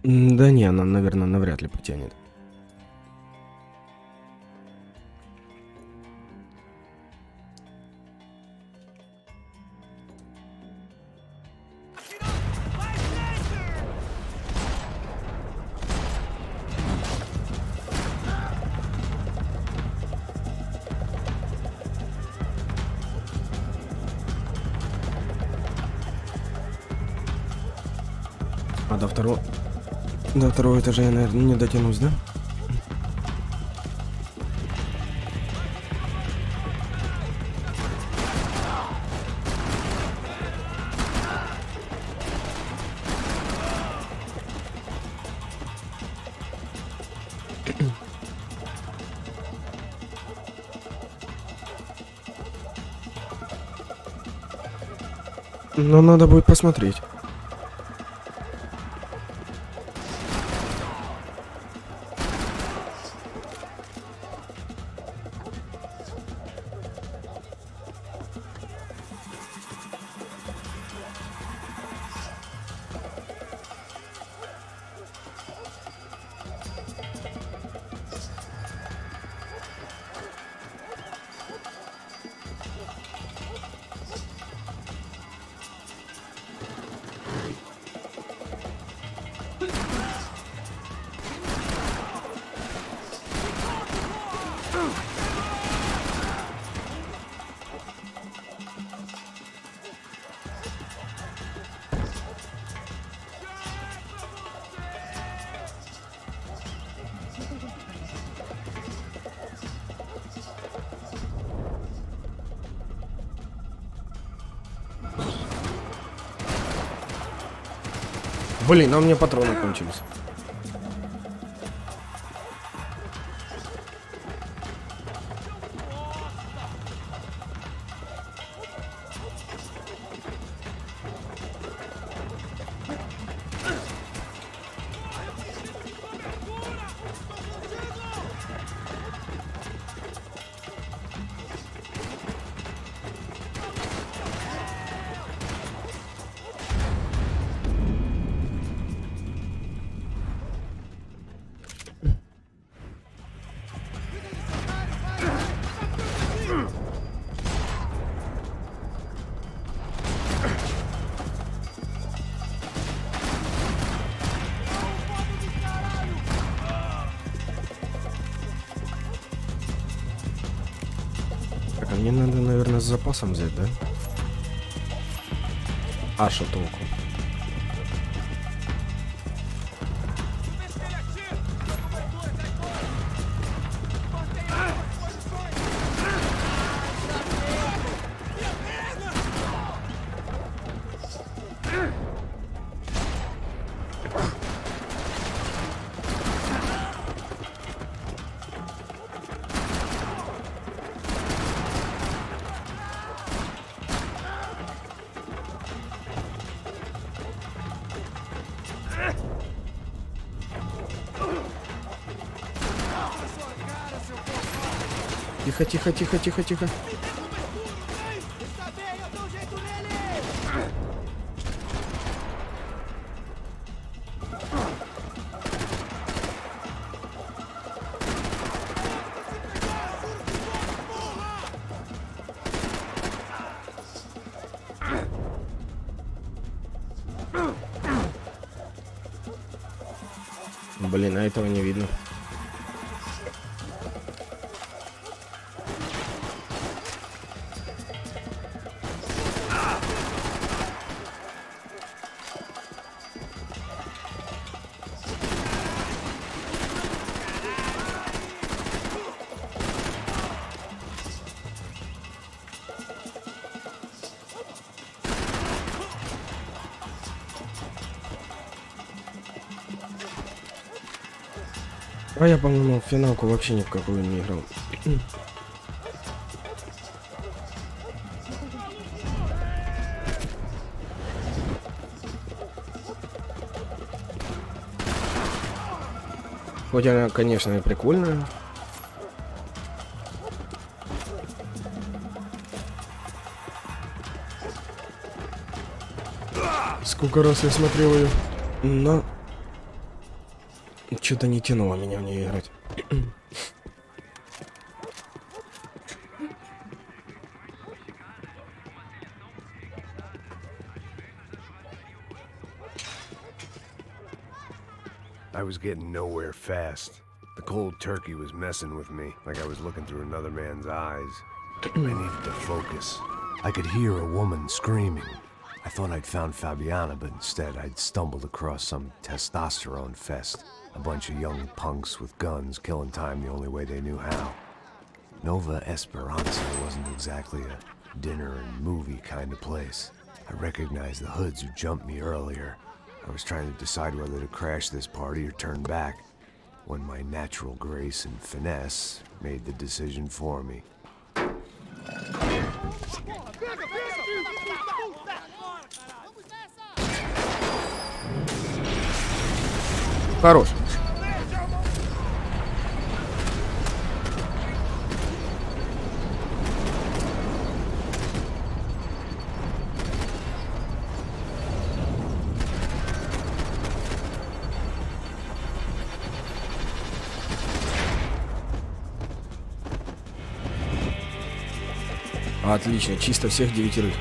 Да не, она, наверное, навряд ли потянет. А до второго этажа я, наверное, не дотянусь, да? Но надо будет посмотреть. Блин, а у меня патроны кончились. Так, а мне надо, наверное, с запасом взять, да? А что толку? Тихо, тихо, тихо, тихо, тихо. Блин, а этого не видно. А я, по-моему, в финалку вообще ни в какую не играл. Хоть она, конечно, и прикольная. Сколько раз я смотрел ее, но Что-то не тянуло меня в нее играть. I was getting nowhere fast. The cold turkey was messing with me, like I was looking through another man's eyes. I needed to focus. I could hear a woman screaming. I thought I'd found Fabiana, but instead I'd stumbled across some testosterone fest. A bunch of young punks with guns killing time the only way they knew how. Nova Esperanza wasn't exactly a dinner and movie kind of place. I recognized the hoods who jumped me earlier. I was trying to decide whether to crash this party or turn back, when my natural grace and finesse made the decision for me. Хорош. Отлично, чисто всех 9.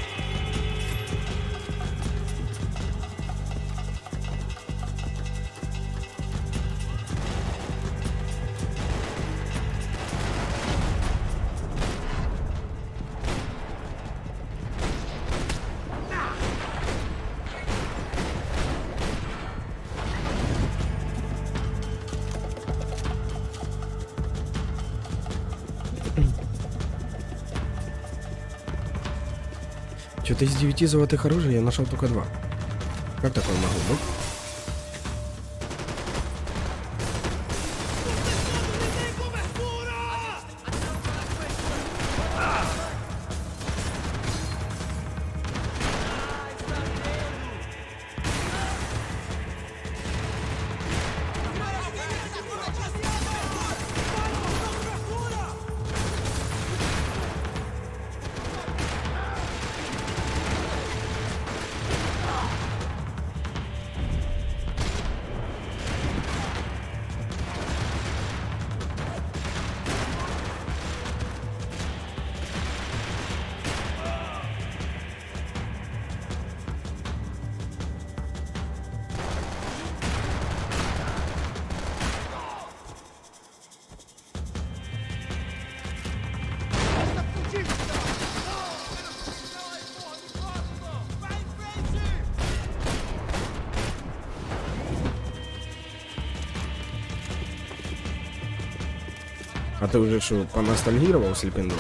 Что-то из 9 золотых оружий я нашел только 2. Как такое могло быть? А ты уже что, поностальгировал, Слепендос?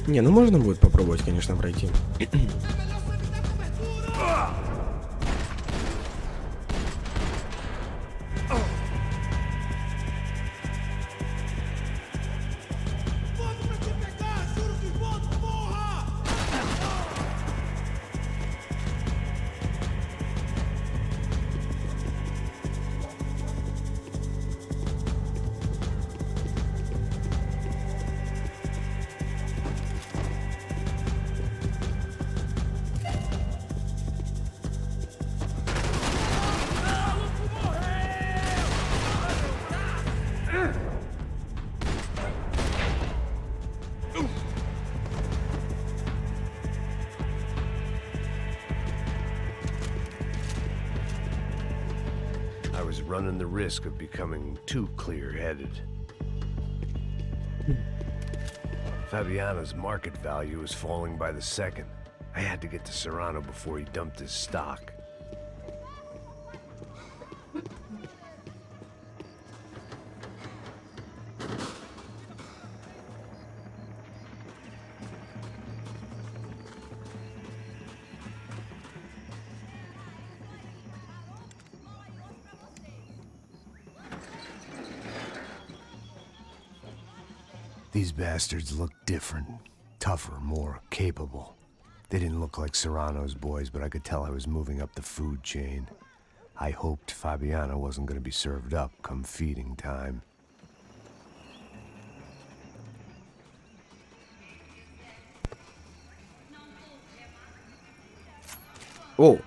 Не, ну можно будет попробовать, конечно, пройти. Running the risk of becoming too clear-headed. Fabiana's market value was falling by the second. I had to get to Serrano before he dumped his stock. These bastards looked different, tougher, more capable. They didn't look like Serrano's boys, but I could tell I was moving up the food chain. I hoped Fabiana wasn't going to be served up come feeding time. О!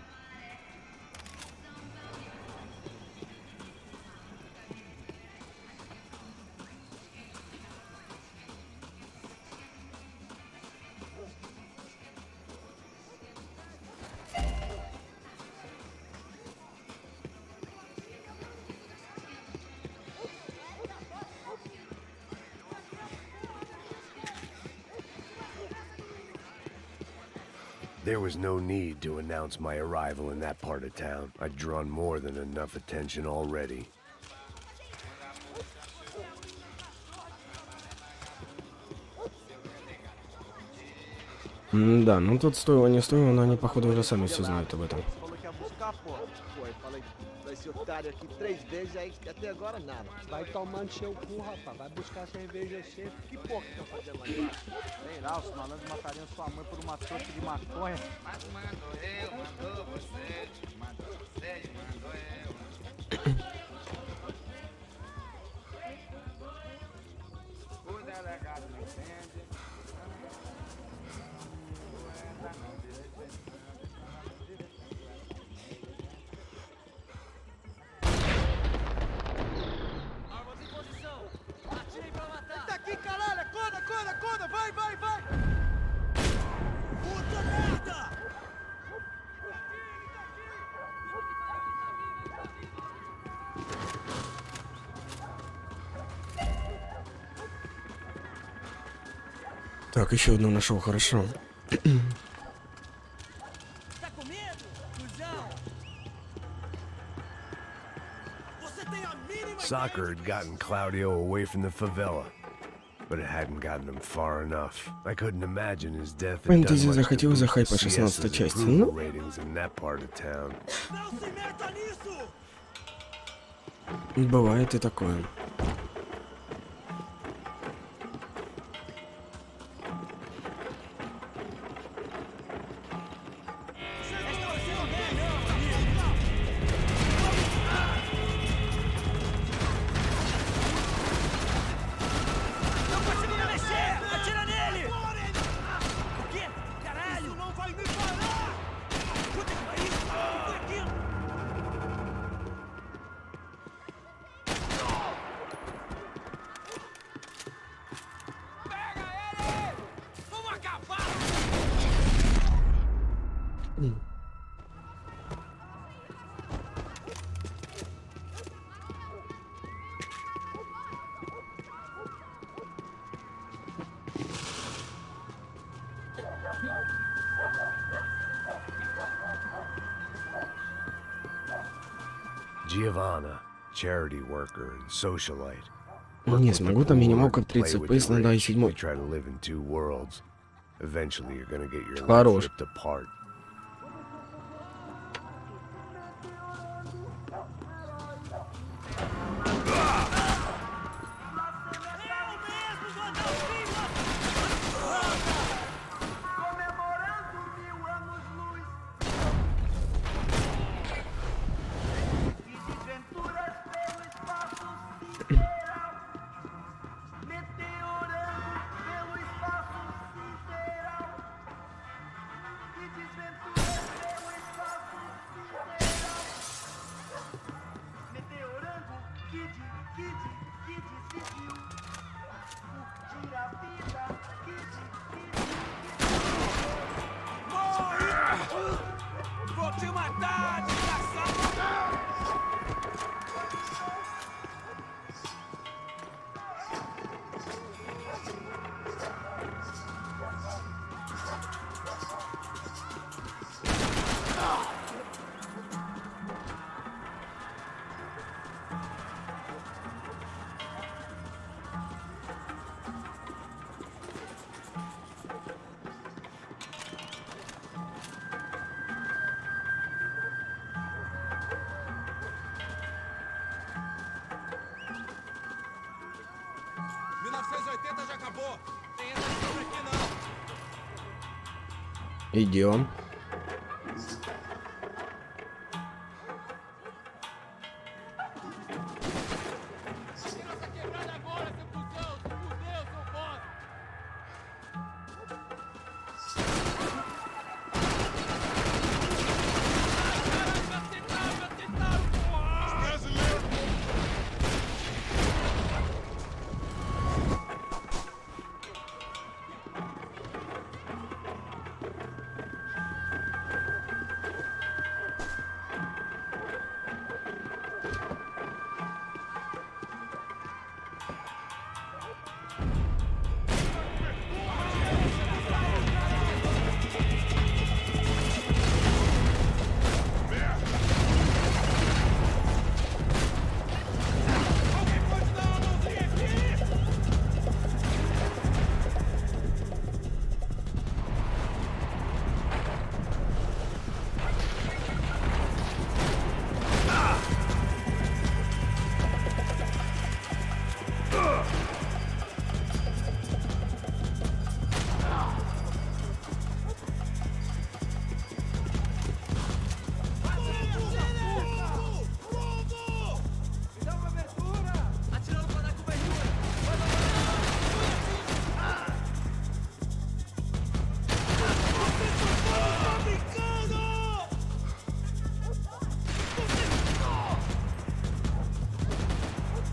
There was no need to announce my arrival in that part of town. I'd drawn more than enough attention already. Да, ну тут стоило, не стоило, но они, походу, уже сами все знают об этом. Esse otário aqui 3 vezes aí, até agora nada. Vai tomando seu cu, rapaz. Vai buscar cerveja cedo. Que porra que tá fazendo lá embaixo? Sei lá, os malandros matariam sua mãe por uma trouxa de maconha. Mas mando eu, mandou você. Mandou você, mandou eu. O delegado não entende. Так, еще одну нашел, хорошо. Soccer had gotten Claudio away from the favela, but it hadn't gotten him far enough. I couldn't imagine his death had done Фэнтези much захотел to захайпать boost 16 CS's часть. approval Ну, ratings in that part of town. бывает и такое. Giovanna, charity worker and socialite. Не смогу, там минималка в 30 FPS, надо и 7. Try to live in 2 worlds. Eventually you're gonna get your Хорош. life ripped apart. 1980 já acabou. Tem essa história aqui não. Идем.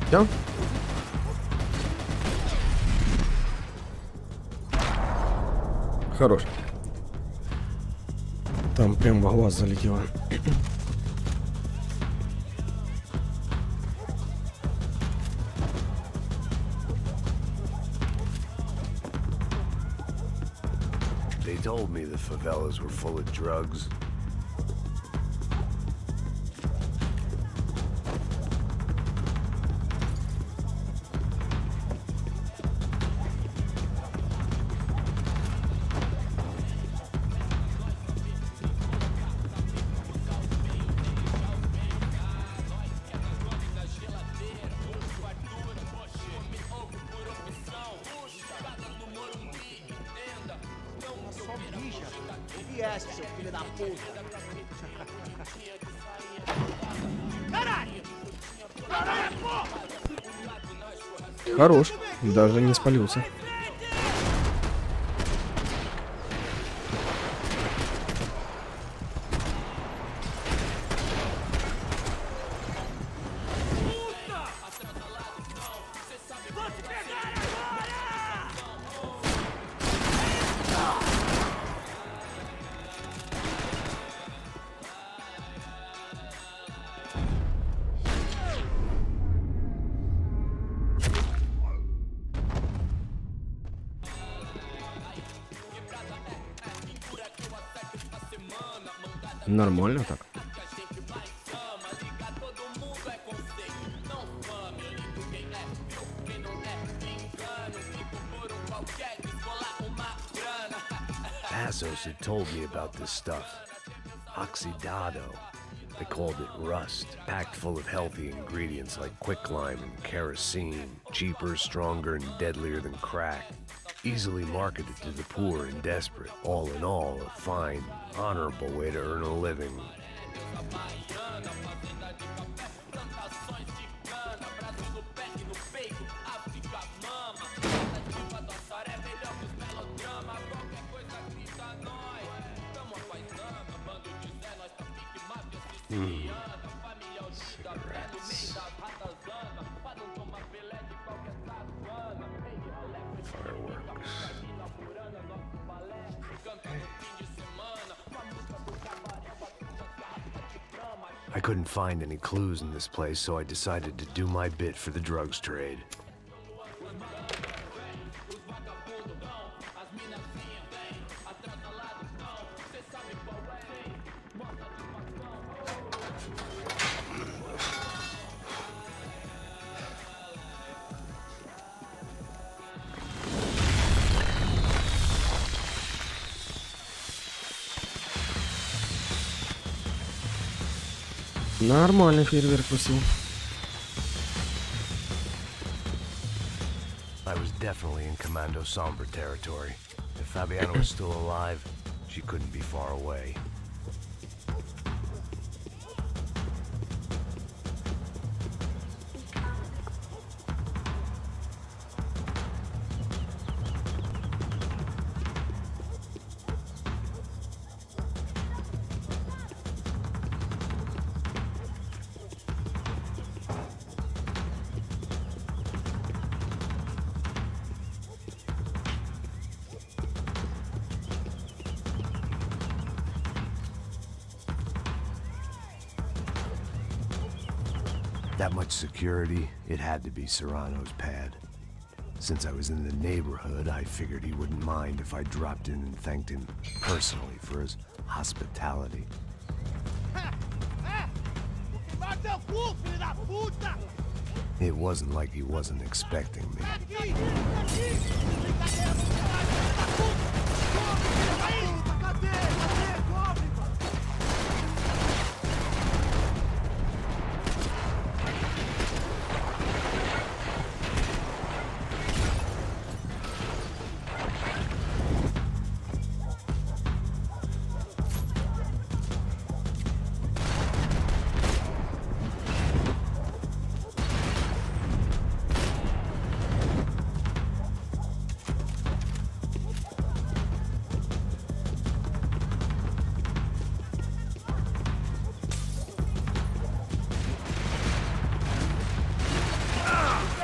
Всё? Хорош. Там прям во глаз залетело. They told me the favelas were full of drugs. Vieste, seu filho da puta. Хорош. Даже не спалился. Нормально так. Passos had told me about this stuff. Oxidado. They called it rust, packed full of healthy ingredients like quicklime and kerosene, cheaper, stronger, and deadlier than crack. Easily marketed to the poor and desperate. All in all, a fine, honorable way to earn a living. Cigarettes. Fireworks. I couldn't find any clues in this place, so I decided to do my bit for the drugs trade. Нормальный фейерверк пустил. I was definitely in Commando Sombra territory. If Fabiana was still alive, she couldn't be far away. That much security, it had to be Serrano's pad. Since I was in the neighborhood, I figured he wouldn't mind if I dropped in and thanked him personally for his hospitality. It wasn't like he wasn't expecting me.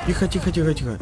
Тихо, тихо, тихо, тихо.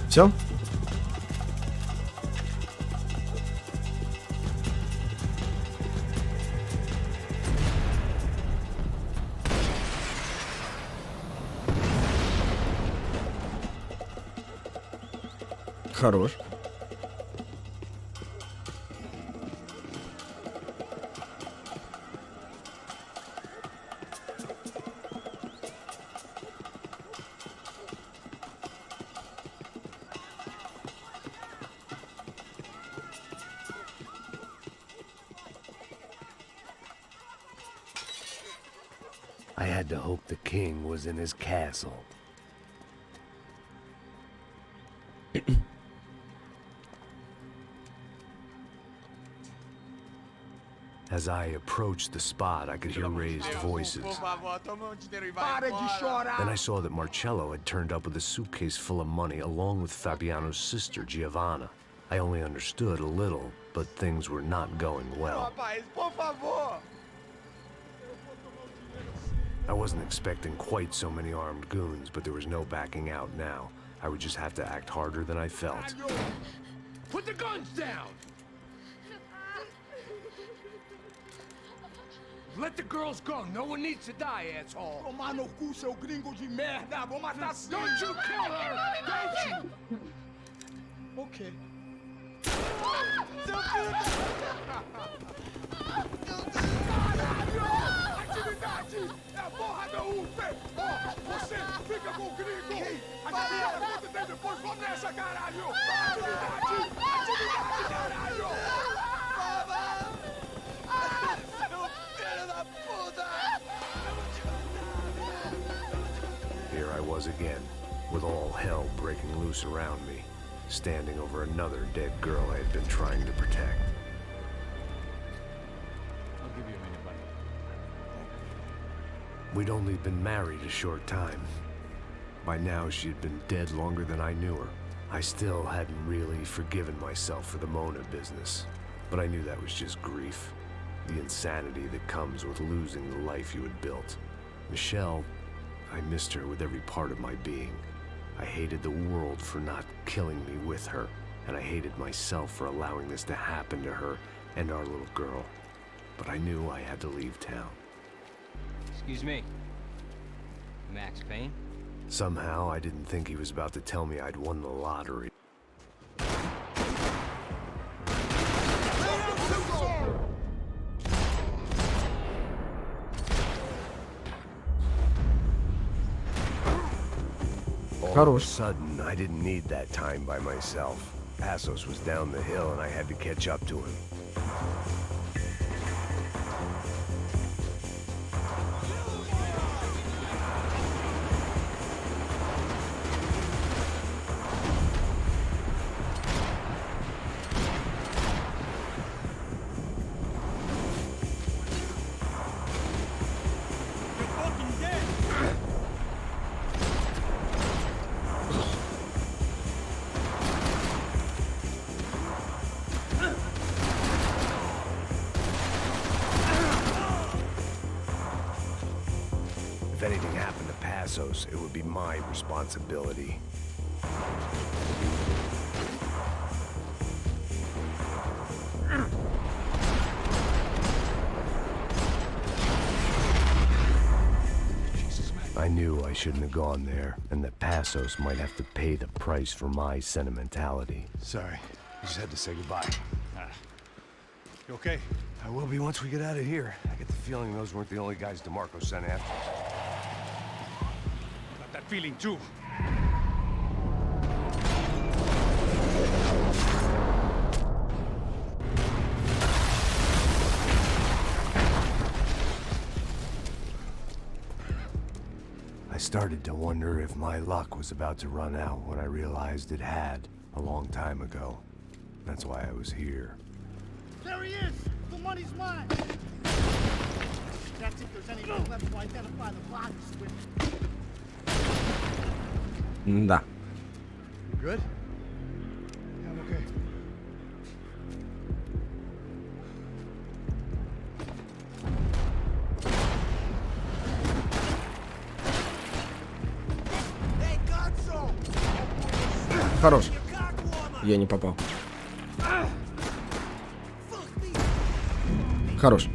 Все? Хорош. I had to hope the king was in his castle. As I approached the spot, I could hear raised voices. Then I saw that Marcello had turned up with a suitcase full of money along with Fabiano's sister, Giovanna. I only understood a little, but things were not going well. I wasn't expecting quite so many armed goons, but there was no backing out now. I would just have to act harder than I felt. Put the guns down! Let the girls go. No one needs to die, asshole. Tomar no cu, seu gringo de merda! Vou matar sim! Don't you kill her! Don't you! Ok. Seu filho Atividade! É a porra da UP! Você fica com o gringo! A galera conta até depois! Vamos nessa, caralho! Atividade! Atividade, caralho! Here I was again, with all hell breaking loose around me, standing over another dead girl I had been trying to protect. I'll give you a minute, buddy. We'd only been married a short time. By now, she'd been dead longer than I knew her. I still hadn't really forgiven myself for the Mona business, but I knew that was just grief. The insanity that comes with losing the life you had built. Michelle, I missed her with every part of my being. I hated the world for not killing me with her, and I hated myself for allowing this to happen to her and our little girl. But I knew I had to leave town. Excuse me. Max Payne? Somehow, I didn't think he was about to tell me I'd won the lottery. All of a sudden, I didn't need that time by myself. Passos was down the hill and I had to catch up to him. If anything happened to Passos, it would be my responsibility. I knew I shouldn't have gone there, and that Passos might have to pay the price for my sentimentality. Sorry, I just had to say goodbye. You okay? I will be once we get out of here. I get the feeling those weren't the only guys DeMarco sent after. Got that feeling too. I started to wonder if my luck was about to run out when I realized it had a long time ago. That's why I was here. There he is! The money's mine! That's if there's anything left to identify the bodies with. Да. You good? Yeah, I'm okay. Хорош. Я не попал. Хорош.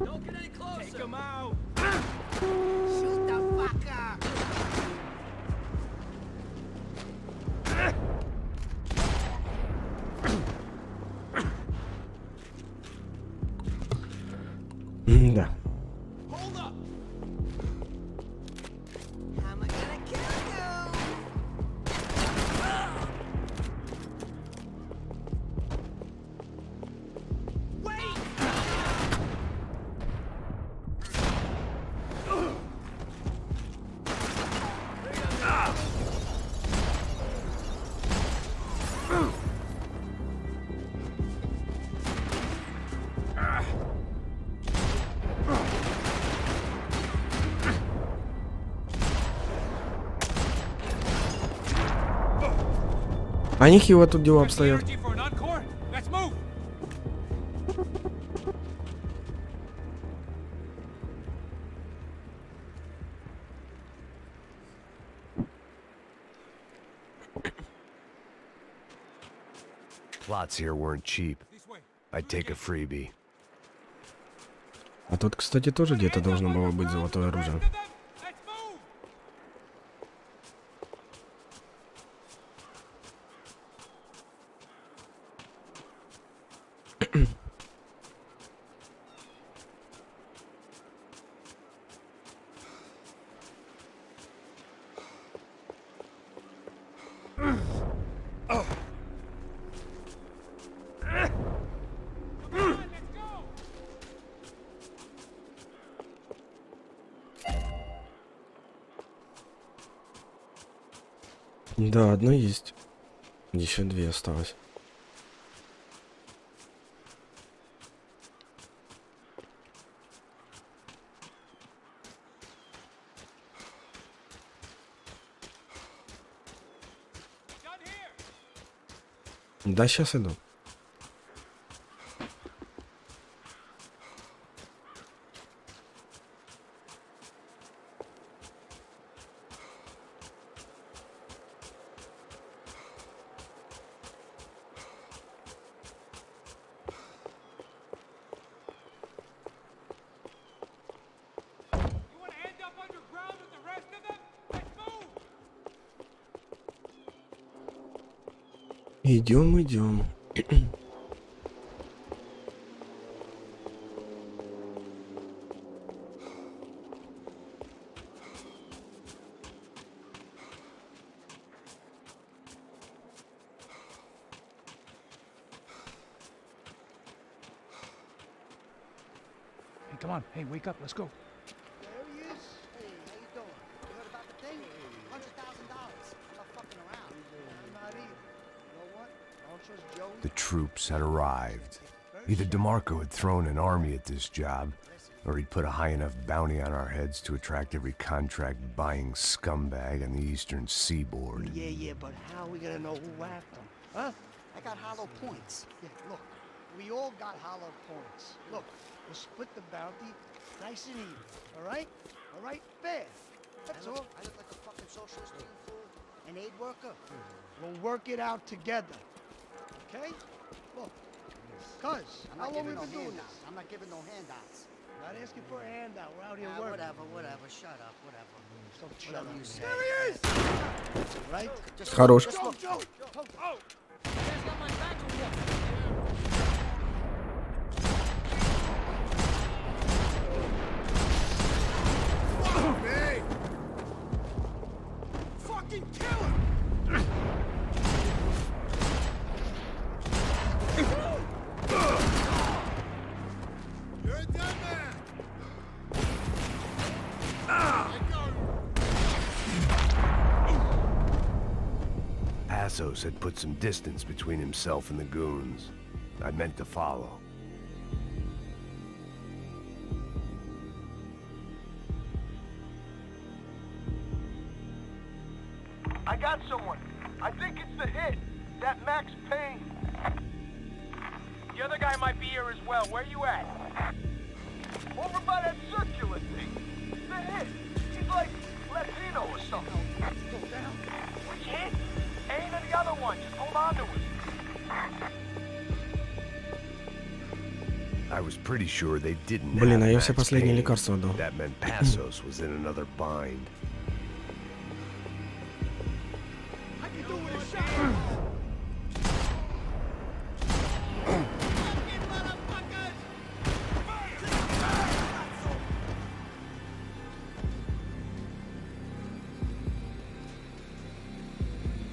Don't get any closer. Take him out. Shoot the fucker! Да. Hold up. I'm gonna kill you! Wait. А нехило тут дела обстоят. Energy for an encore? Let's move. Plots here weren't cheap. This way. I'd take a freebie. А тут, кстати, тоже где-то должно было быть золотое оружие. Let's move. Да, одно есть. Еще две осталось. Да, сейчас иду. You want to end up underground with the rest of them? Let's move! Идем, идем. Hey, come on. Hey, wake up. Let's go. There he is. Hey, how you doing? You heard about the thing? $100,000. I'm not fucking around. I'm not either. You know what? I don't trust Joey. The troops had arrived. Either DeMarco had thrown an army at this job, or he'd put a high enough bounty on our heads to attract every contract-buying scumbag on the eastern seaboard. Yeah, but how are we gonna know who whacked him? Huh? I got hollow points. Yeah, look, we all got hollow points. Look, we'll split the bounty nice and even, all right? All right? Fair. That's all. I look like a fucking socialist to you, fool. An aid worker? We'll work it out together, okay? Look, cuz, how long we been doing this? I'm not giving no handouts. Not asking for a handout. We're out here working. Whatever. Shut up. Whatever. Shut up. You say. There he is. Right? Just Хорош. Just look. Oh! Fucking kill him! You're a dead man! Passos had put some distance between himself and the goons. I meant to follow. I got someone. I think it's the hit. That Max Payne. The other guy might be here as well. Where you at? Over by that circular thing. The hit. He's like Latino or something. Go down. Which hit? Ain't the other one. Just hold on to it. I was pretty sure they didn't Блин, have а я все Max последние Payne. лекарства дал. That meant Passos was in another bind. I can do with a shot!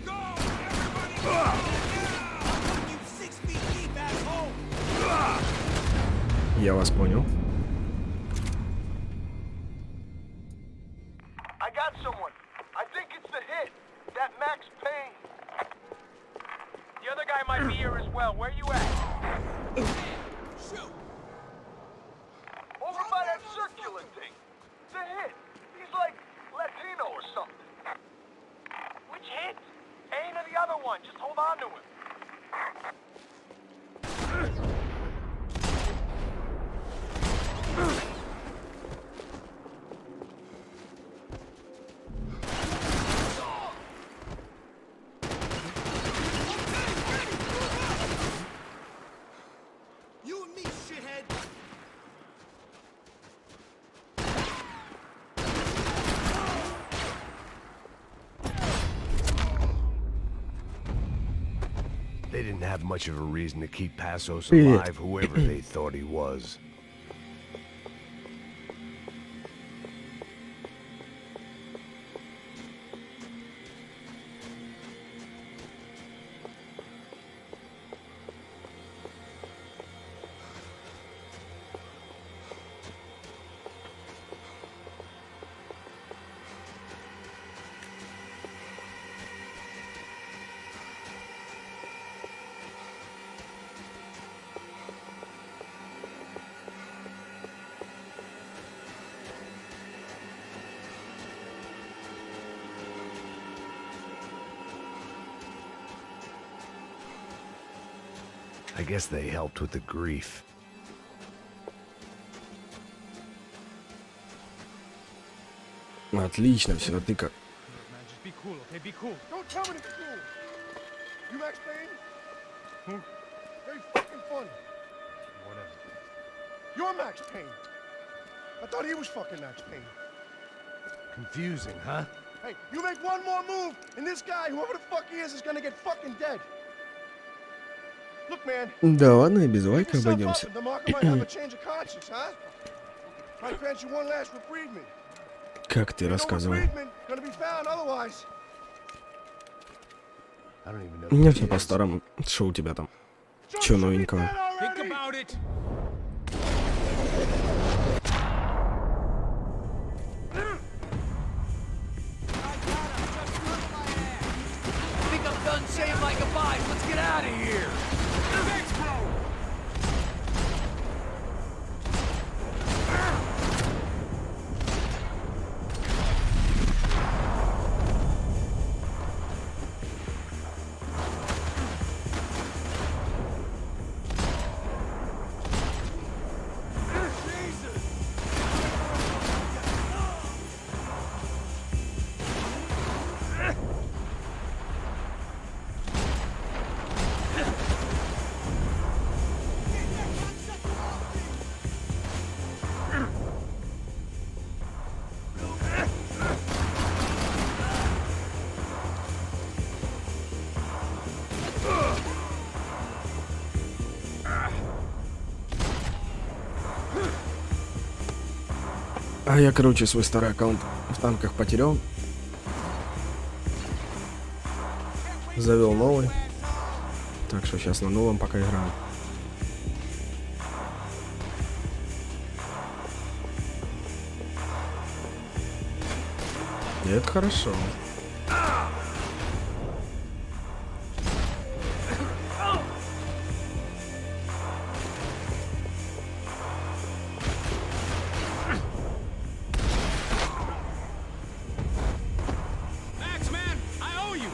Go! Everybody go! You 6 feet deep, asshole! Я вас понял. I got someone. I think it's the hit. That Max Payne. The other guy might be here as well. Where you at? Shoot! Over by that circular thing. The hit. He's like Latino or something. Which hit? Ain't the other one. Just hold on to him. You and me, shithead! They didn't have much of a reason to keep Passos Yeah. alive, whoever they thought he was. I guess they helped with the grief. Отлично, все, ты как? Man, just be cool, okay? Be cool. Don't tell me to be cool. You Max Payne? Very fucking funny. Whatever. You're Max Payne. I thought he was fucking Max Payne. Confusing, huh? Hey, you make one more move, and this guy, whoever the fuck he is gonna get fucking dead. Look, man. Да ладно, и без лайка Pick yourself up, обойдемся. and the marker might have a change of conscience, huh? Might grant you one last reprieve. Как ты рассказывал. Gonna be found otherwise. I don't even know. У меня все по-старому. Что у тебя там? Че новенького? Think about it. I think I'm done saying my goodbyes. Let's get out of here. Thanks, bro. А я, короче, свой старый аккаунт в танках потерял. Завел новый. Так что сейчас на новом пока играю. И это хорошо. Max, man, I owe you.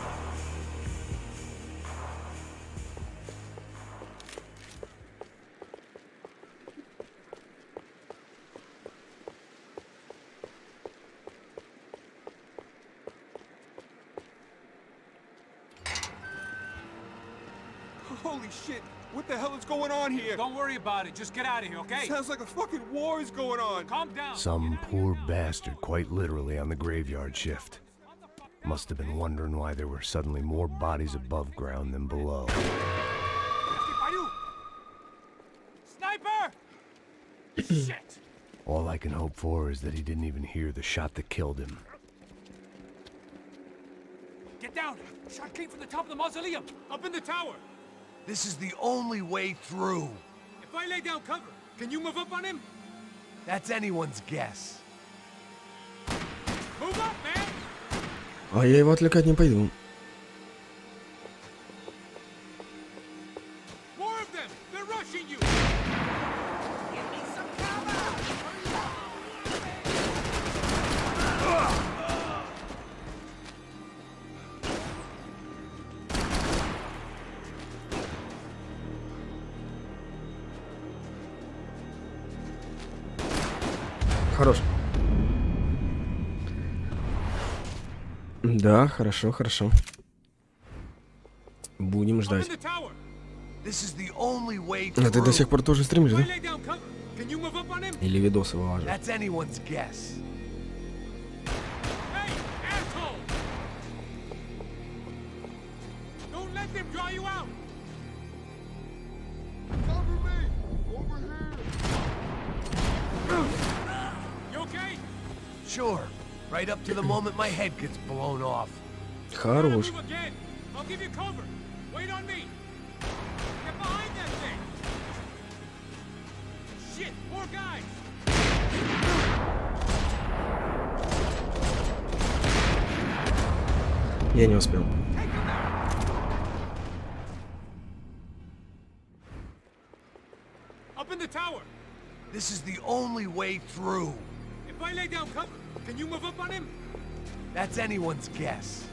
Holy shit! What the hell is going on here? Don't worry about it. Just get out of here, okay? Sounds like a fucking war is going on. Calm down. Some poor bastard, quite literally, on the graveyard shift. Must have been wondering why there were suddenly more bodies above ground than below. Sniper! Shit! All I can hope for is that he didn't even hear the shot that killed him. Get down! Shot came from the top of the mausoleum! Up in the tower! This is the only way through. If I lay down cover, can you move up on him? That's anyone's guess. Move up, man! А я его отвлекать не пойду. More of them! They're rushing you! Give me some cover. Хорош. Да, хорошо, хорошо. Будем Up ждать. in the tower! This is the only way А ты до сих through. пор тоже стримишь, If I да? lay down cover, can you move up on him? Или видосы выложишь? That's anyone's guess. Hey, asshole! Don't let them draw you out! Cover me! Over here! You okay? Sure. Right up to the moment my head gets blown off. Хорош. Move again! I'll give you cover! Wait on me! Get behind that thing! Shit! More guys! Я не успел. Up in the tower! This is the only way through. If I lay down cover, can you move up on him? That's anyone's guess.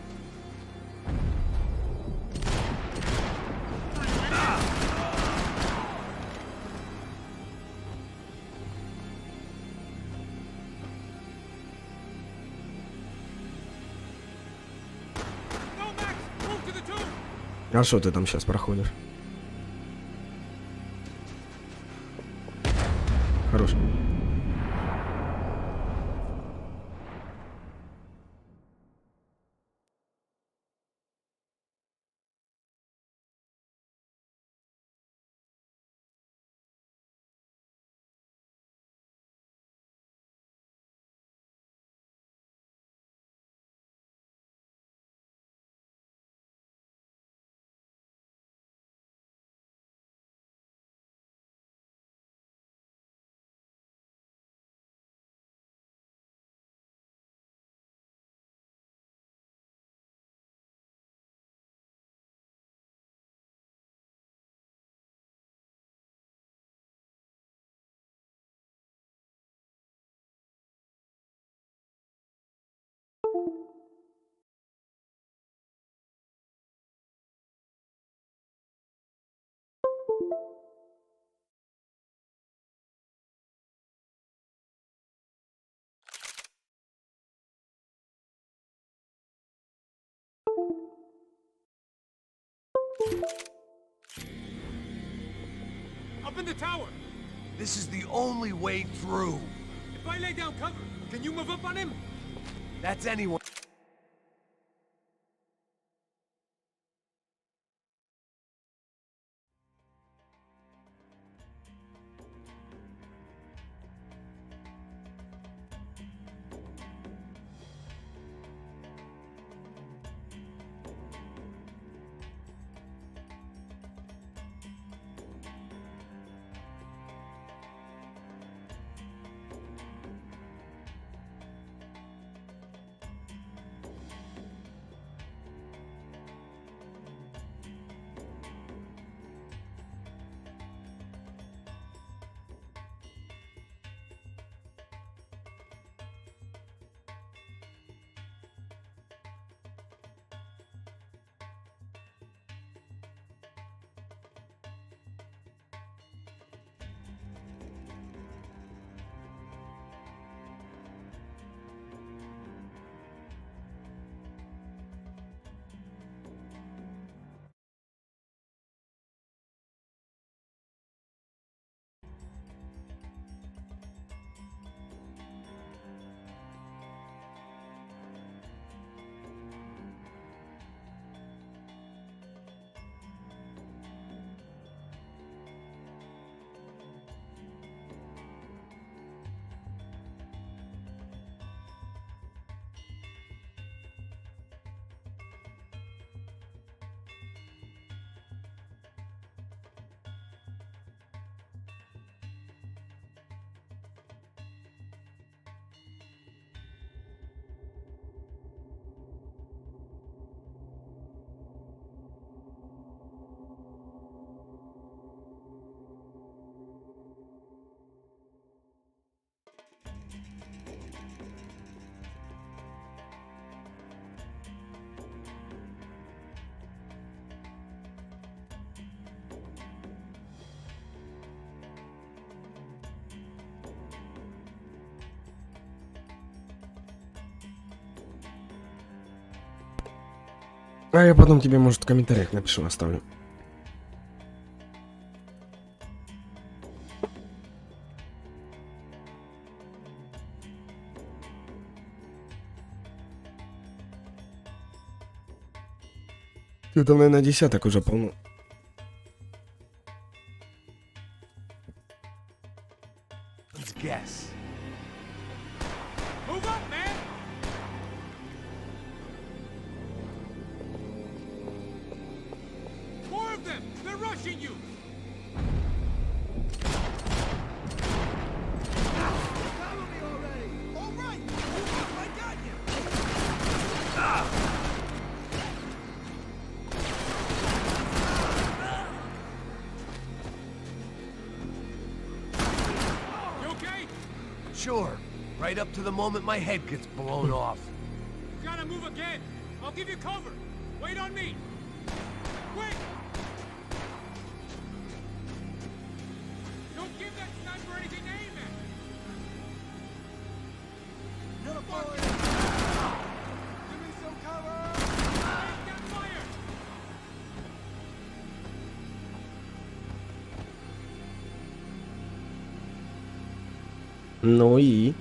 А что ты там сейчас проходишь? Хорош. Up in the tower! This is the only way through. If I lay down cover, can you move up on him? That's anyone. А я потом тебе, может, в комментариях напишу, оставлю. Ты там, наверное, десяток уже полно. Let's guess. Move up, man! More of them! They're rushing you! Follow me already! All right! Move up, I got you! You okay? Sure. Right up to the moment my head gets blown off. You gotta move again! I'll give you cover! Wait on me! Quick! Don't give that sniper anything to aim at! You're fucking... Give me some cover! Take that fire! Ну и... Okay,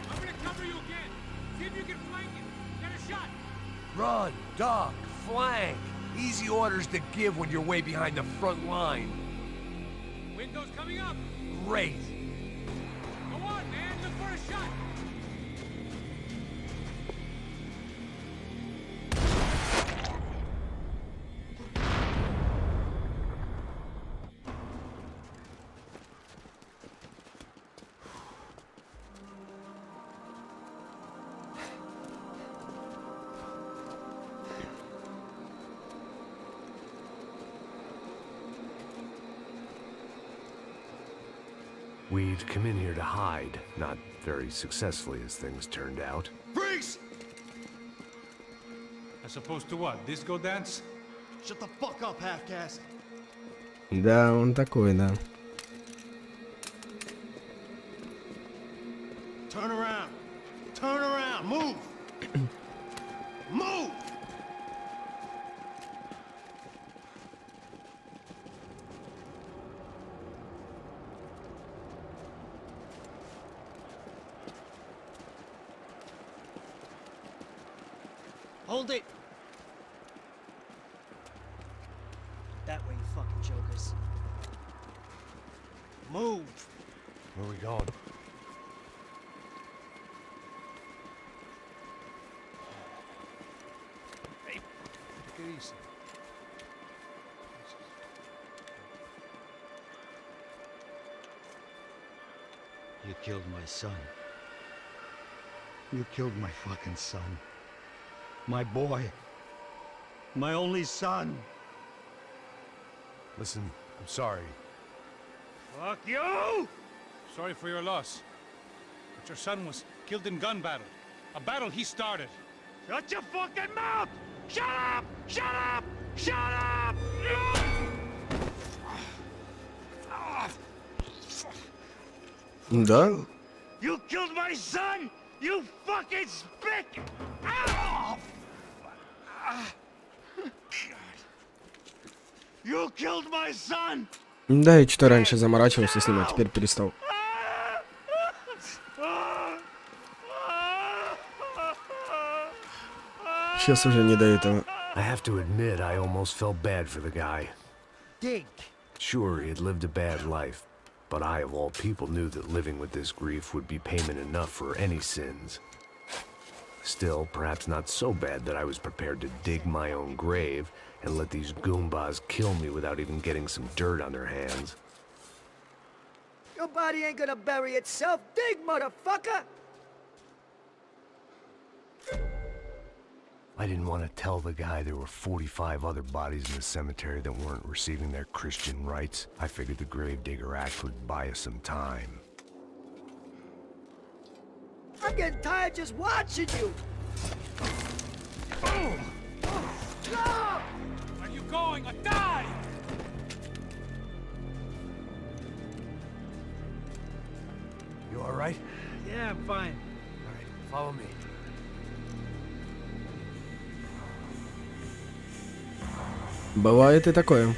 I'm gonna cover you again. See if you can flank it. Get a shot. Run, duck, flank. Easy orders to give when you're way behind the front line. Window's coming up. Great. Go on, man. Look for a shot. We'd come in here to hide, not very successfully as things turned out. Freeze! As opposed to what? Disco dance? Shut the fuck up, half-caste. Да, он такой, да. Turn around. Turn around. Move. Move! Hold it! That way, you fucking jokers. Move! Where are we going? Hey, take it easy. You killed my son. You killed my fucking son. My boy. My only son. Listen, I'm sorry. Fuck you! Sorry for your loss. But your son was killed in gun battle. A battle he started. Shut your fucking mouth! Shut up! Shut up! Shut up! Да? You killed my son! You fucking spick! Ow! You killed my son! Да, я что-то раньше заморачивался с ним, а теперь перестал. Сейчас уже не до этого. I have to admit, I almost felt bad for the guy. Dig! Sure, he had lived a bad life, but I, of all people, knew that living with this grief would be payment enough for any sins. Still, perhaps not so bad that I was prepared to dig my own grave and let these goombas kill me without even getting some dirt on their hands. Your body ain't gonna bury itself. Dig, motherfucker! I didn't want to tell the guy there were 45 other bodies in the cemetery that weren't receiving their Christian rites. I figured the Gravedigger Act would buy us some time. I'm getting tired just watching you. Where are you going? I die! You all right? Yeah, I'm fine. All right, follow me. Бывает и такое.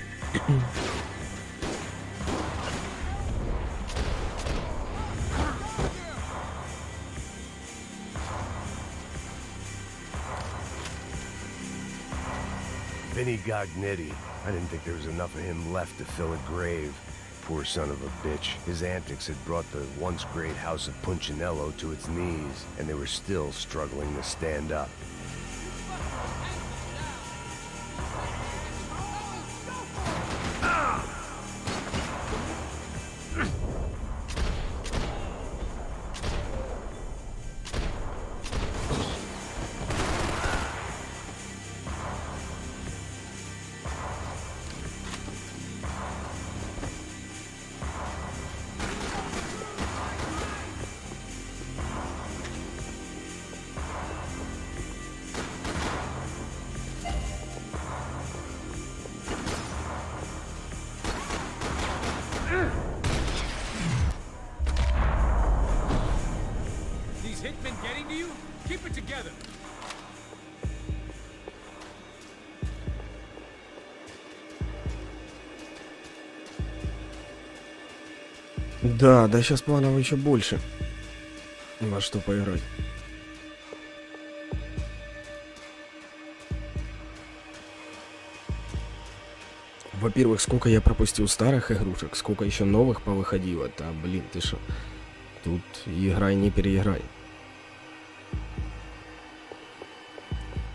Vinny Gognitti. I didn't think there was enough of him left to fill a grave. Poor son of a bitch. His antics had brought the once great house of Punchinello to its knees, and they were still struggling to stand up. These hitmen getting to you? Keep it together. Да, да, сейчас планов еще больше. Во что поиграть. Во-первых, сколько я пропустил старых игрушек, сколько еще новых повыходило. Да, блин, ты шо? Тут играй, не переиграй.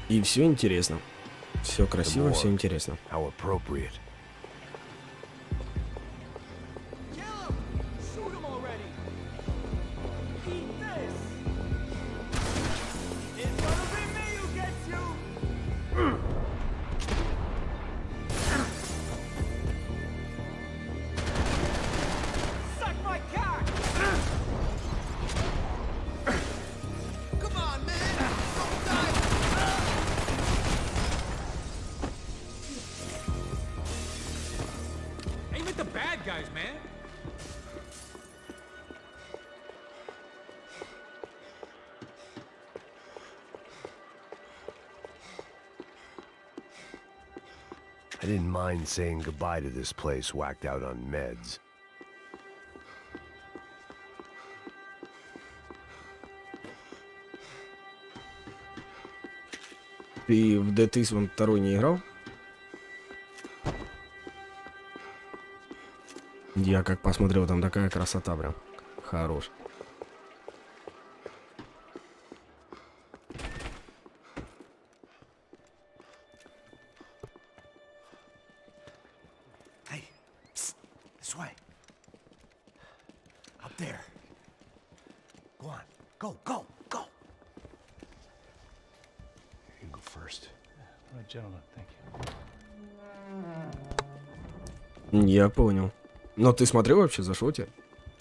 И все интересно. Все красиво, все интересно. How appropriate. Kill him! Shoot him already! Eat this! It's gonna be me who gets you! Suck my cock! Come on, man! Don't die! Aim at the bad guys, man. I didn't mind saying goodbye to this place whacked out on meds. Ты в Dead Island 2 не играл? Я как посмотрел, там такая красота прям. Хорош. Hey, psst, this way. Up there. Go on, go, go, go. You go first. All right, gentlemen, thank you. Я понял. Но ты смотрел вообще, зашел тебе?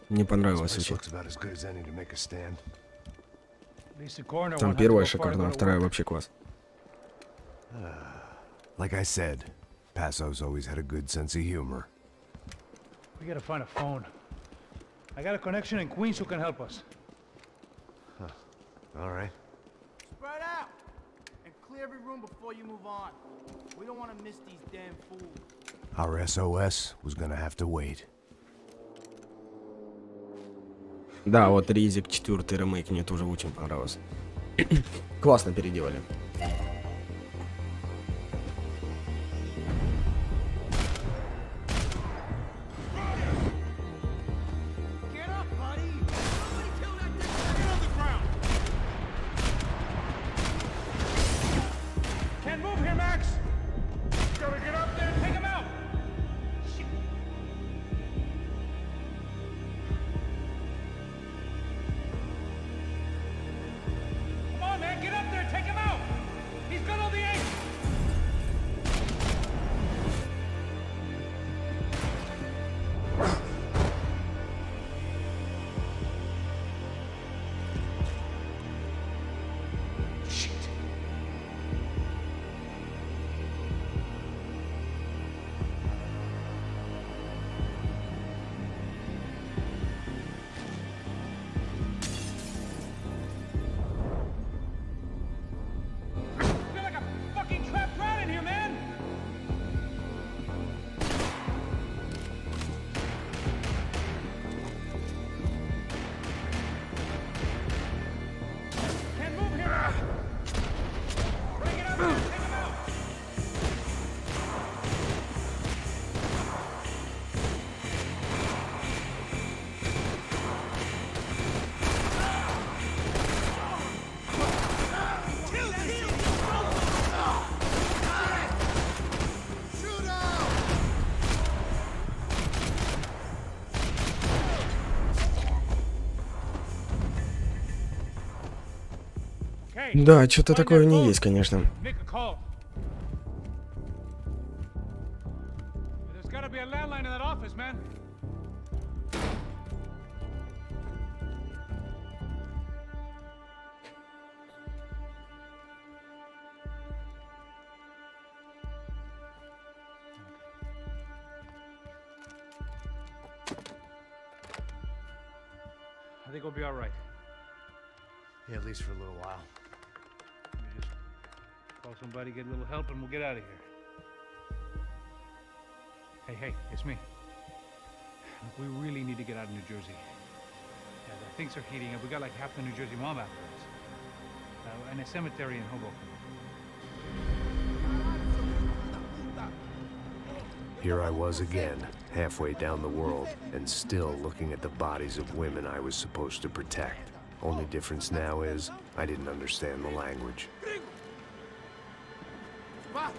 Не понравилось This вообще. looks about as good as any to make a stand. At least the coroner Там won't have to первая go far to шикарная, go to вторая work. вообще класс. Like I said, Passo's always had a good sense of humor. We gotta find a phone. I got a connection in Queens who can help us. All right. Spread out! And clear every room before you move on. We don't want to miss these damn fools. Our SOS was gonna have to wait. Да, вот Резик 4 ремейк мне тоже очень понравился. Классно переделали. Get up, buddy! Somebody kill that thing! Get on the ground! Can't move here, Max. Gotta get up there and take him out. Shit. Come on, man, get up there and take him out. He's got all the ace. I feel like a fucking trapped rat in here, man. Can't move here. Bring it up there, take him out. Okay. Да, что-то Find такое that не phone. есть, конечно. Make a call. There's gotta be a landline in that office, man. I think we'll be all right. Yeah, at least for a little while. Let me just call somebody, get a little help, and we'll get out of here. Hey, it's me. Look, we really need to get out of New Jersey. Yeah, things are heating up. We got like half the New Jersey mob after us. And a cemetery in Hoboken. Here I was again, halfway down the world, and still looking at the bodies of women I was supposed to protect. Only difference now is, I didn't understand the language. Vai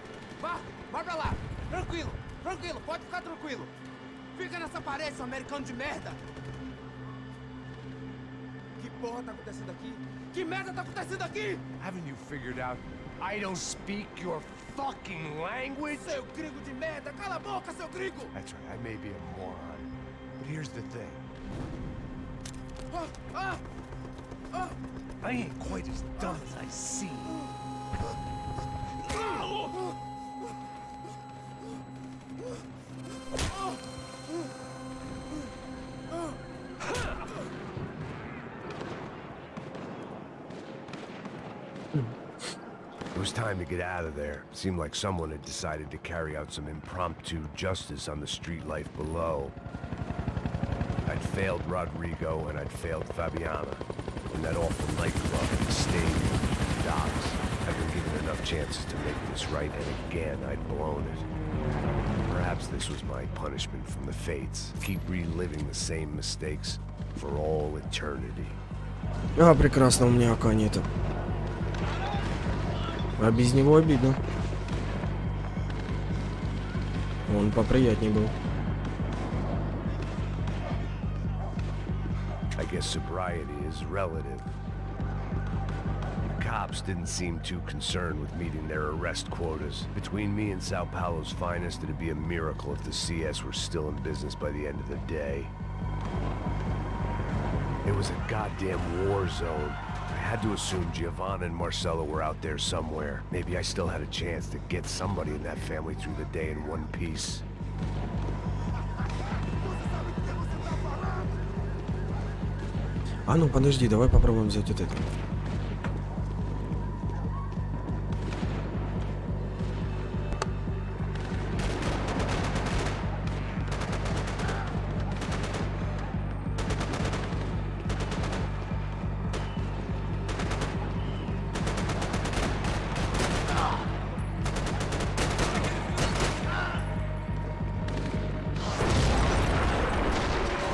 pra lá. Tranquilo, pode ficar tranquilo. Fica nessa parede, seu americano de merda. Que porra tá acontecendo aqui? Que merda tá acontecendo aqui? Haven't you figured out I don't speak your fucking language? Seu gringo de merda, cala a boca, seu gringo! That's right, I may be a moron, but here's the thing. I ain't quite as dumb as I seem. It was time to get out of there. Seemed like someone had decided to carry out some impromptu justice on the street life below. I'd failed Rodrigo and I'd failed Fabiana. In that awful nightclub, the stadium, the docks. I'd been given enough chances to make this right, and again I'd blown it. Perhaps this was my punishment from the fates. Keep reliving the same mistakes for all eternity. А, прекрасно, у меня АК нету. А без него обидно. Он поприятней был. I guess sobriety is relative. The cops didn't seem too concerned with meeting their arrest quotas. Between me and Sao Paulo's finest, it'd be a miracle if the CS were still in business by the end of the day. It was a goddamn war zone. I had to assume Giovanna and Marcelo were out there somewhere. Maybe I still had a chance to get somebody in that family through the day in one piece. А ну подожди, давай попробуем взять вот это.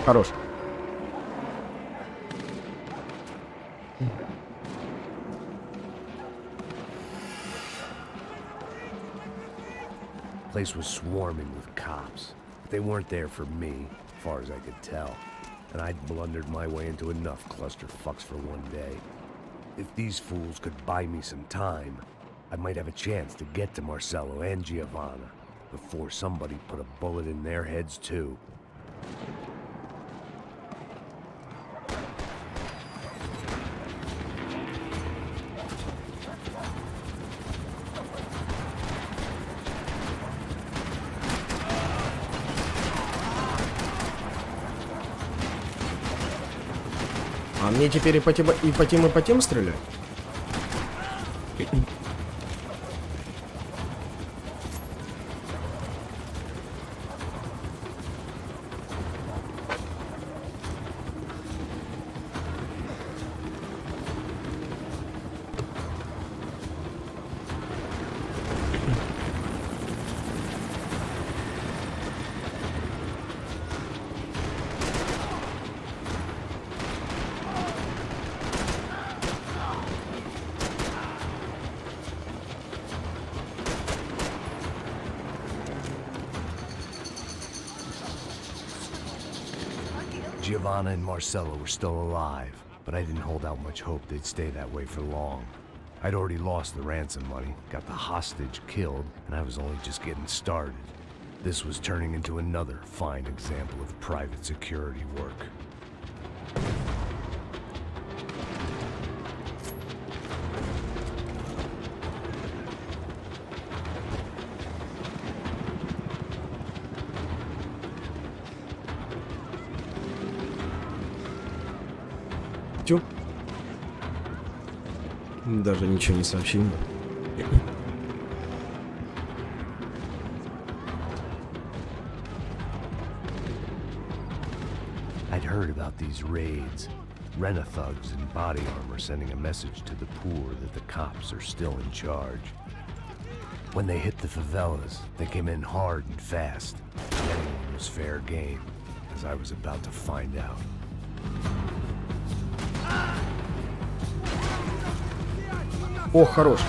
Хорош. The place was swarming with cops. They weren't there for me, as far as I could tell. And I'd blundered my way into enough clusterfucks for one day. If these fools could buy me some time, I might have a chance to get to Marcelo and Giovanna before somebody put a bullet in their heads too. А мне теперь и по тем стрелять? Giovanna and Marcelo were still alive, but I didn't hold out much hope they'd stay that way for long. I'd already lost the ransom money, got the hostage killed, and I was only just getting started. This was turning into another fine example of private security work. Тю. Даже ничего не сообщил. heard about these raids. Rent-a-thugs in body armor sending a message to the poor that the cops are still in charge. When they hit the favelas, they came in hard and fast. Anyone was fair game, as I was about to find out. О, хорош.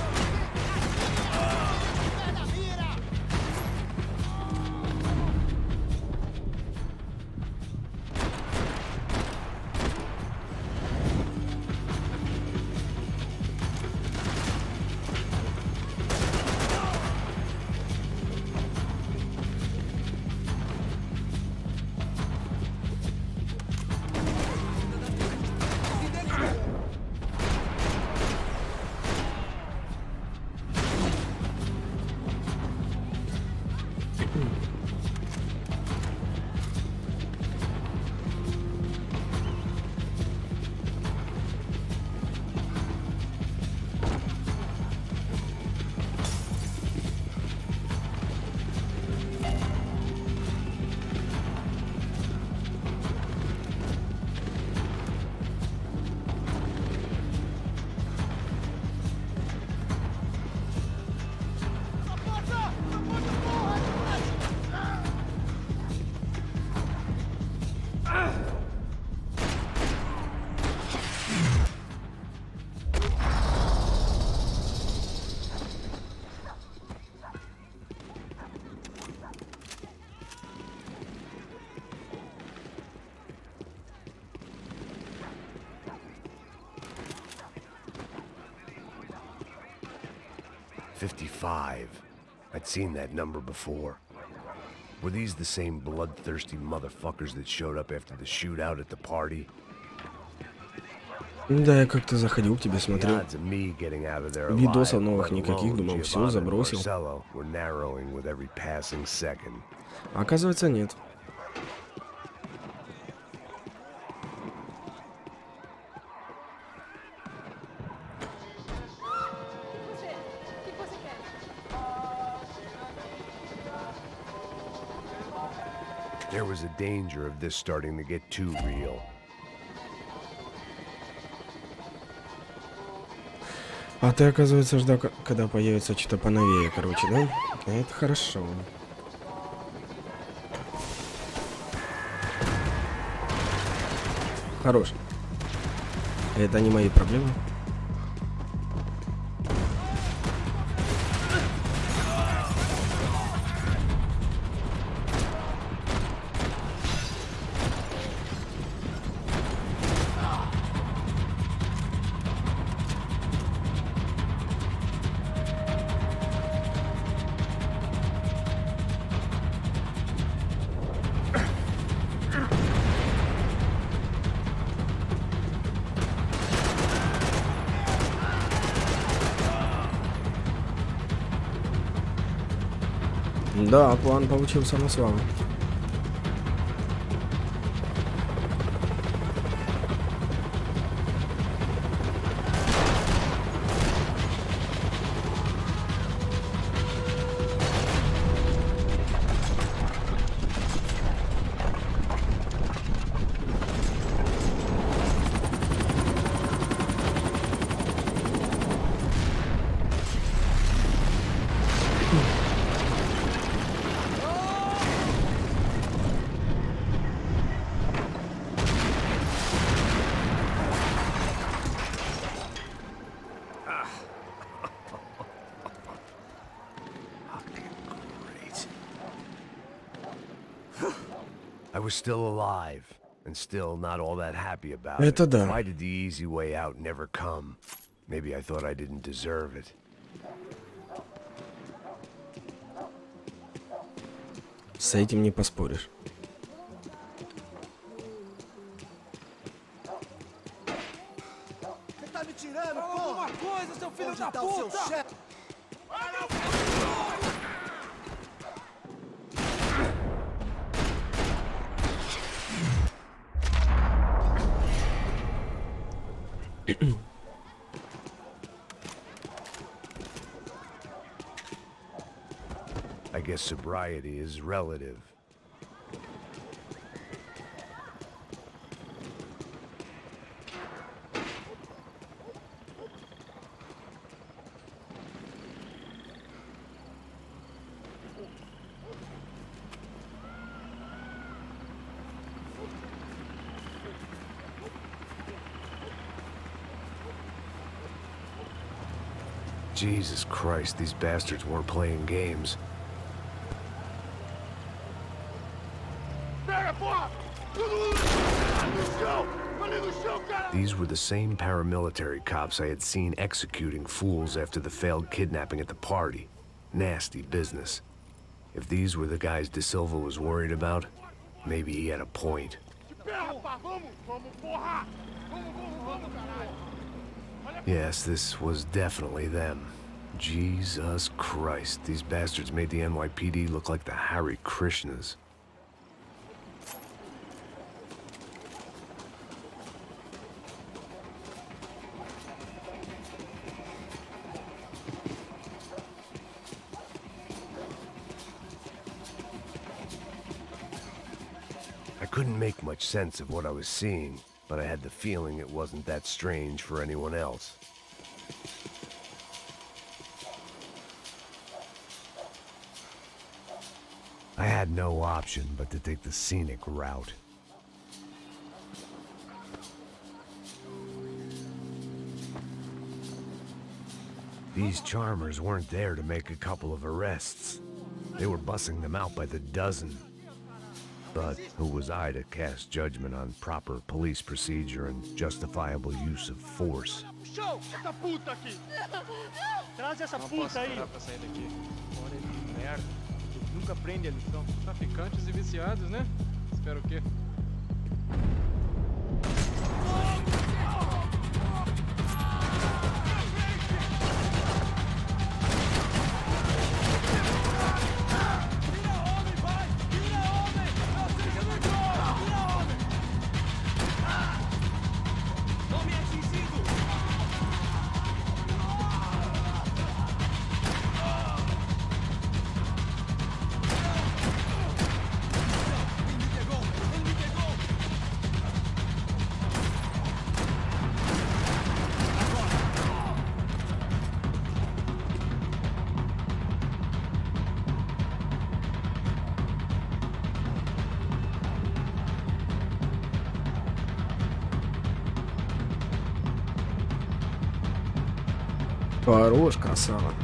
$55. I'd seen that number before. Were these the same bloodthirsty motherfuckers that showed up after the shootout at the party? Да, я как-то заходил к тебе, The смотрел. odds of me getting out of there Видосов alive, новых let никаких, alone думал, всё, Giovanna and забросил. Marcello, were narrowing with every passing second. А оказывается, нет. There was a danger of this starting to get too real. А ты, оказывается, ждал, когда появится что-то поновее, короче, да? Это хорошо. Хорош. Это не мои проблемы. Да, план получился на славу. I was still alive, and still not all that happy about Это it. да. Why did the easy way out never come? Maybe I thought I didn't deserve it. С этим не поспоришь. Você tá me tirando, porra? Alguma coisa, seu filho da puta! I guess sobriety is relative. Jesus Christ, these bastards weren't playing games. Pega, porra! No chão! Ali no chão, cara! These were the same paramilitary cops I had seen executing fools after the failed kidnapping at the party. Nasty business. If these were the guys De Silva was worried about, maybe he had a point. Yes, this was definitely them. Jesus Christ, these bastards made the NYPD look like the Hare Krishnas. I couldn't make much sense of what I was seeing, but I had the feeling it wasn't that strange for anyone else. I had no option but to take the scenic route. These charmers weren't there to make a couple of arrests. They were bussing them out by the dozen. But who was I to cast judgment on proper police procedure and justifiable use of force? Show! Essa puta aqui! Traz essa puta aí! Pra sair daqui. Olha que merda. Nunca prende a lição. Traficantes e viciados, né? Espero o quê? Хорош, красава.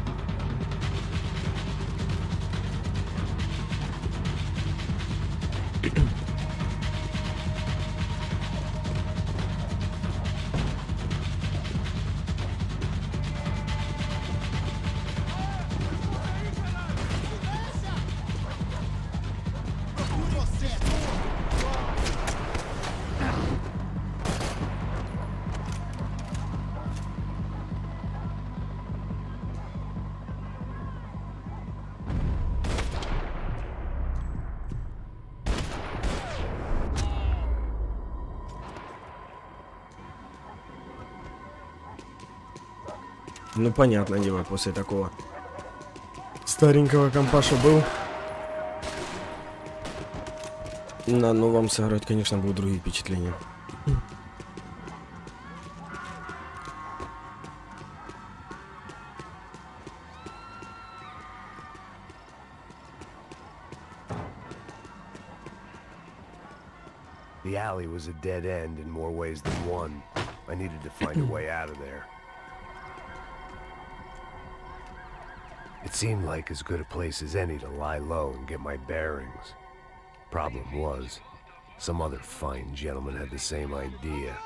Ну, понятное дело, после такого старенького компаша был. На новом сыграть, конечно, будут другие впечатления. The alley was a dead end in more ways than one. I needed to find a way out of there. It seemed like as good a place as any to lie low and get my bearings. Problem was, some other fine gentleman had the same idea.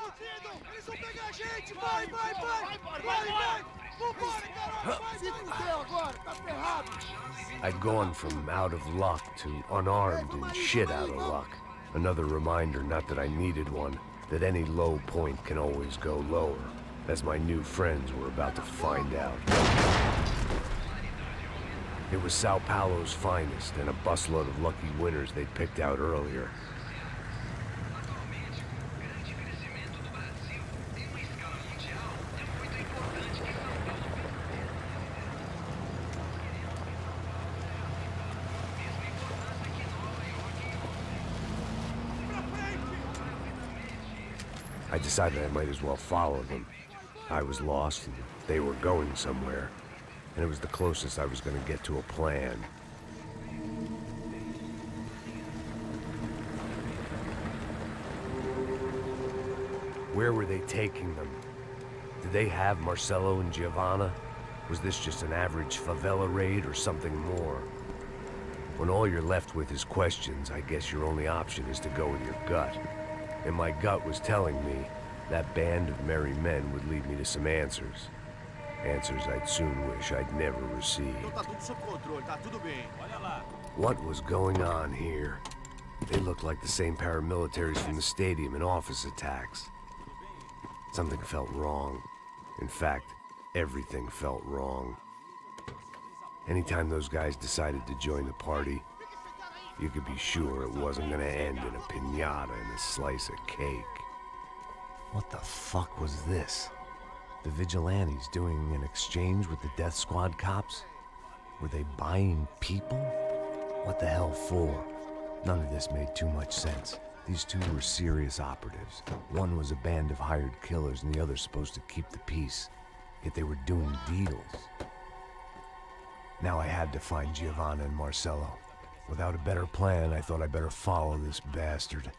I'd gone from out of luck to unarmed and shit out of luck. Another reminder, not that I needed one, that any low point can always go lower, as my new friends were about to find out. It was Sao Paulo's finest, and a busload of lucky winners they'd picked out earlier. I decided I might as well follow them. I was lost, and they were going somewhere. And it was the closest I was going to get to a plan. Where were they taking them? Did they have Marcelo and Giovanna? Was this just an average favela raid or something more? When all you're left with is questions, I guess your only option is to go with your gut. And my gut was telling me that band of merry men would lead me to some answers. Answers I'd soon wish I'd never received. What was going on here? They looked like the same paramilitaries from the stadium and office attacks. Something felt wrong. In fact, everything felt wrong. Anytime those guys decided to join the party, you could be sure it wasn't gonna end in a piñata and a slice of cake. What the fuck was this? The vigilantes doing an exchange with the death squad cops? Were they buying people? What the hell for? None of this made too much sense. These two were serious operatives. One was a band of hired killers and the other supposed to keep the peace. Yet they were doing deals. Now I had to find Giovanna and Marcello. Without a better plan, I thought I better follow this bastard.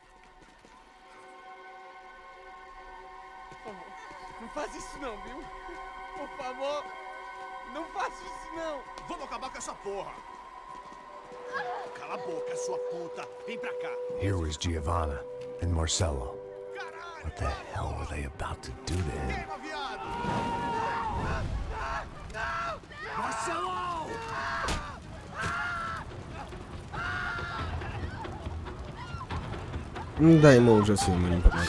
Não faz isso não, viu? Por favor, não faça isso não. Vamos acabar com essa porra. Cala a boca, sua puta. Vem pra cá. Here was Giovanna and Marcello. What the hell were they about to do to him? Queima, viado. Marcello! Дай ему уже своему не помочь.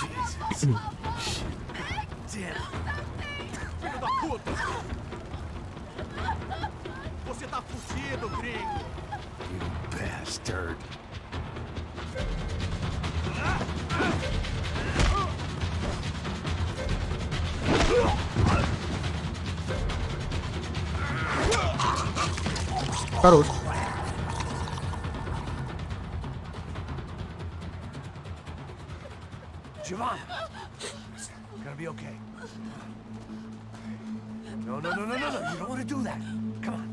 Filho da puta. Você tá fudido, gringo. You bastard. Хорош. Giovanna! It's gonna be okay. No, no, no, no, no, no. You don't want to do that. Come on.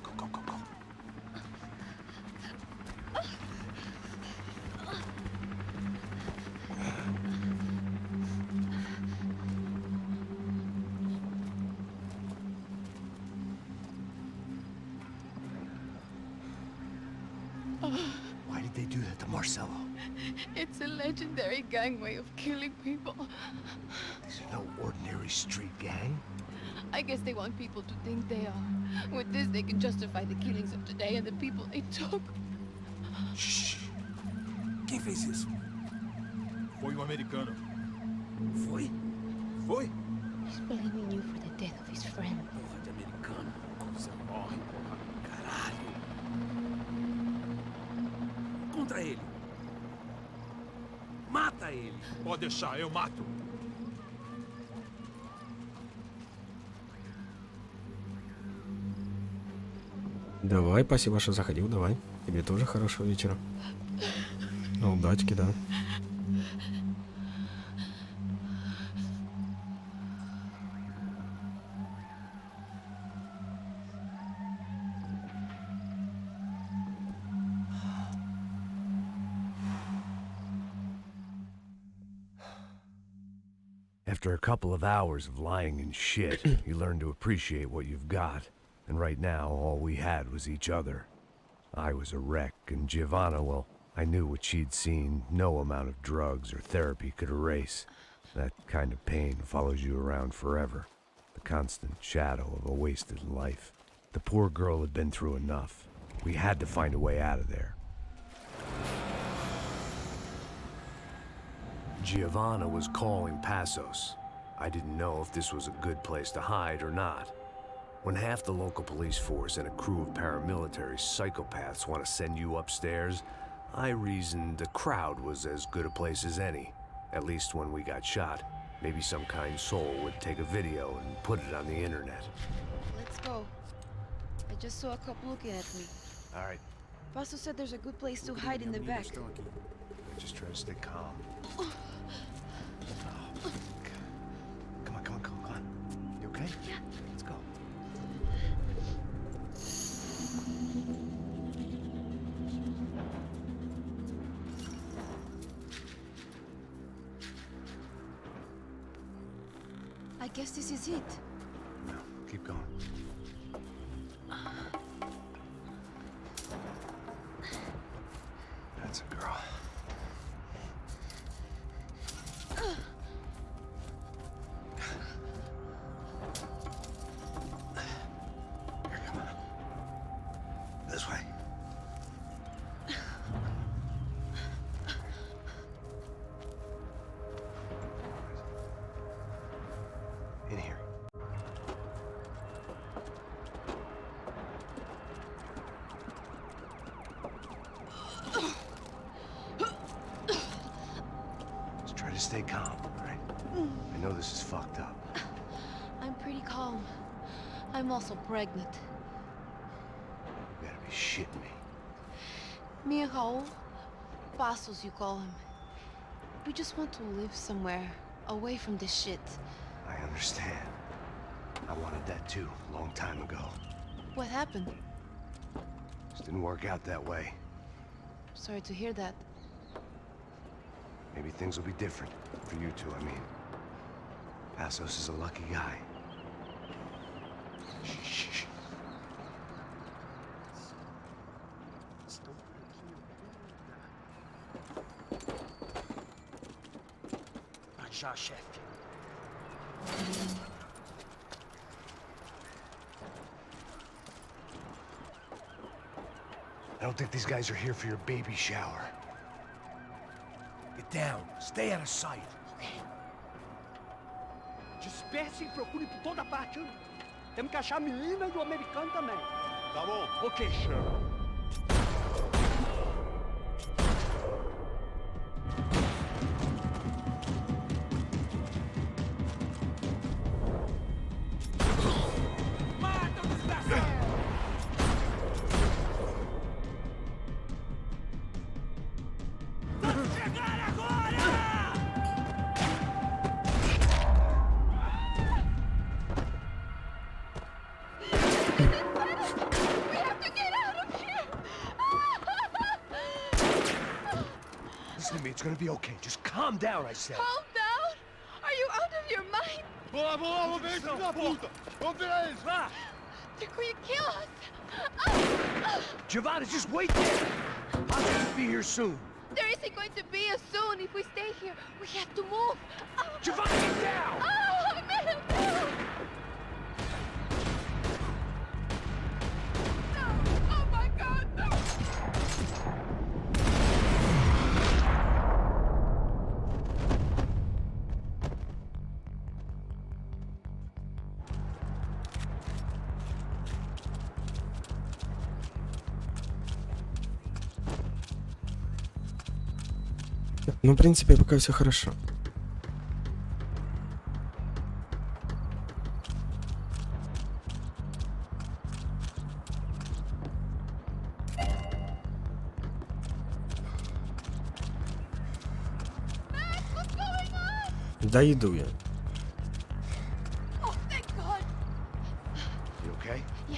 Go, go, go, go. Why did they do that to Marcello? It's a legendary gang way of killing people. These are no ordinary street gang. I guess they want people to think they are. With this, they can justify the killings of today and the people they took. Shh. Quem fez isso? Foi americano. Foi? Foi? He's blaming you for the death of his friend. Porra de americano. Coisa morre. Caralho. Contra ele. Mata ele. Pode deixar, eu mato. Давай, спасибо, что заходил, давай. Тебе тоже хорошего вечера. Удачки, да. After a couple of hours of lying and shit, you learn to appreciate what you've got. And right now, all we had was each other. I was a wreck, and Giovanna, well, I knew what she'd seen no amount of drugs or therapy could erase. That kind of pain follows you around forever. The constant shadow of a wasted life. The poor girl had been through enough. We had to find a way out of there. Giovanna was calling Passos. I didn't know if this was a good place to hide or not. When half the local police force and a crew of paramilitary psychopaths want to send you upstairs, I reasoned the crowd was as good a place as any. At least when we got shot. Maybe some kind soul would take a video and put it on the internet. Let's go. I just saw a couple looking at me. All right, Paso said there's a good place to hide in the back. just try to stay calm. Come on, come on, come on, come on. You okay? Yeah. Let's go. I guess this is it. No, keep going. That's a girl. Here, come on. This way. In here. Just try to stay calm, all right? I know this is fucked up. I'm pretty calm. I'm also pregnant. You gotta be shitting me. Me and Raul, Passos you call him. We just want to live somewhere, away from this shit. I understand. I wanted that too, a long time ago. What happened? Just didn't work out that way. Sorry to hear that. Maybe things will be different. For you two, I mean. Passos is a lucky guy. Shh. Já, chefe. I don't think these guys are here for your baby shower. Get down. Stay out of sight. Disperse e procure por toda parte. Hein? Temos que achar a menina e o americano também. Tá bom. Ok, chefe. Listen to me, it's gonna be okay. Just calm down, I said. Calm down? Are you out of your mind? Vamos ver esse filho da puta. Vamos virar eles, vá. They're going to kill us. Giovanni, just wait there. I'll just be here soon. There isn't going to be a soon if we stay here. We have to move. Giovanni, get down! Man, no. Oh my God, no! Ну, в принципе, пока все хорошо. Да, иду я. Oh, thank God. You okay? Yeah.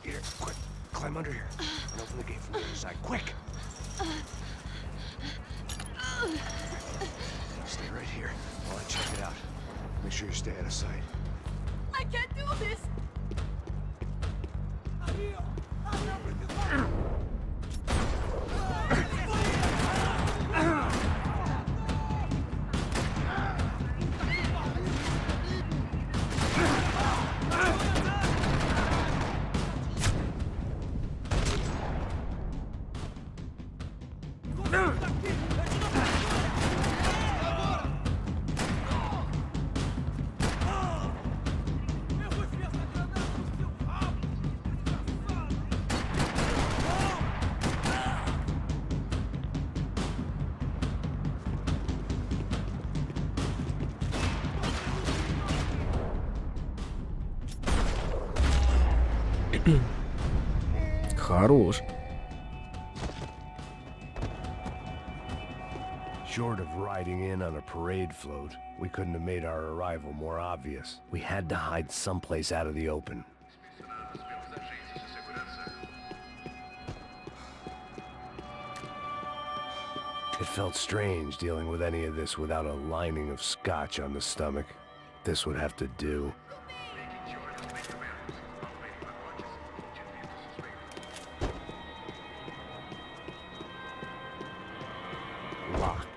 Here, quick. Climb under here. And open the gate from the other side. Quick! Stay right here while I check it out. Make sure you stay out of sight. I can't do this. Хорош. Short of riding in on a parade float, we couldn't have made our arrival more obvious. We had to hide someplace out of the open. It felt strange dealing with any of this without a lining of scotch on the stomach. This would have to do. Locked.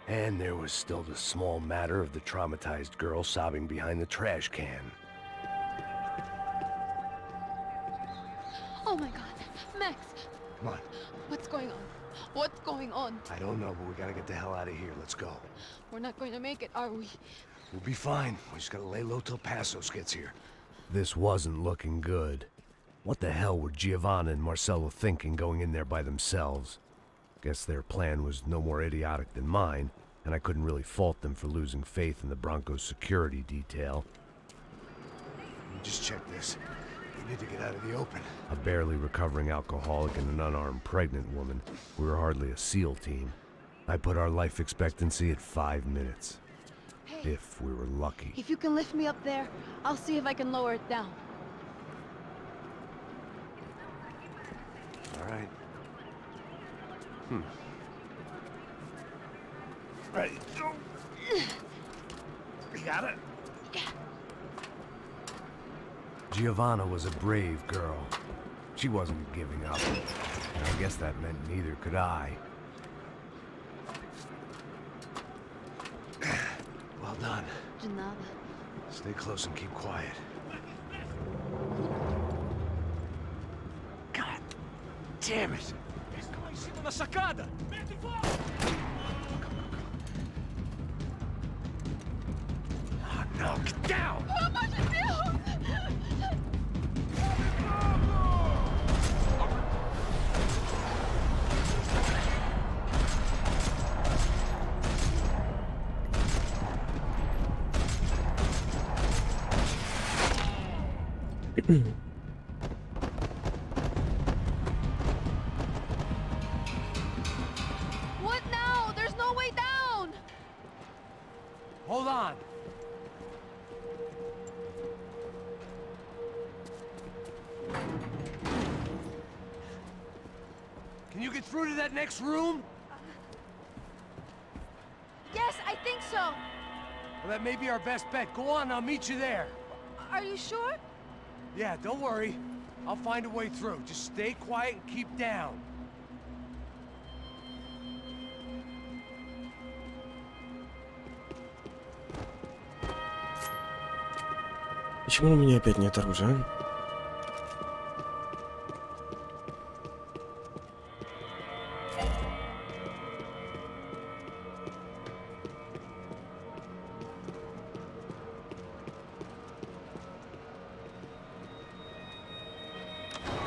And there was still the small matter of the traumatized girl sobbing behind the trash can. Oh my god. Max, Come on. what's going on? What's going on? I don't know, but we gotta get the hell out of here. Let's go. We're not going to make it, are we? We'll be fine. We just gotta lay low till Passos gets here. This wasn't looking good. What the hell were Giovanna and Marcello thinking going in there by themselves? Guess their plan was no more idiotic than mine, and I couldn't really fault them for losing faith in the Broncos security detail. Just check this. We need to get out of the open. A barely recovering alcoholic and an unarmed pregnant woman. We were hardly a SEAL team. I put our life expectancy at 5 minutes. Hey, If we were lucky. if you can lift me up there, I'll see if I can lower it down. All right. Ready. Go. You got it? Giovanna was a brave girl. She wasn't giving up. And I guess that meant neither could I. Well done. De nada. Stay close and keep quiet. God damn it! Em cima na sacada! Mete fogo! Oh, no, get down! Pelo amor de Deus! What now? There's no way down! Hold on! Can you get through to that next room? Yes, I think so. Well, that may be our best bet. Go on, I'll meet you there. Are you sure? Yeah, don't worry. I'll find a way through. Just stay quiet and keep down. Почему у меня опять нет оружия?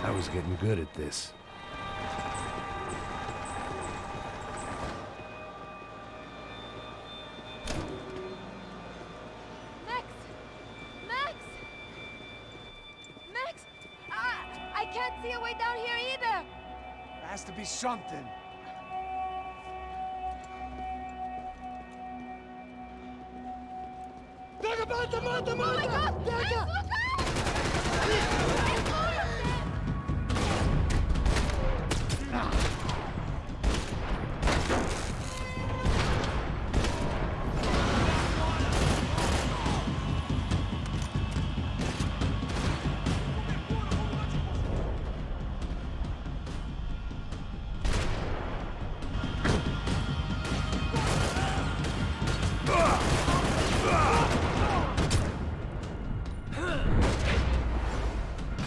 I was getting good at this. Max! Max! Max! I can't see a way down here either! Has to be something. Oh my god! Max, look out!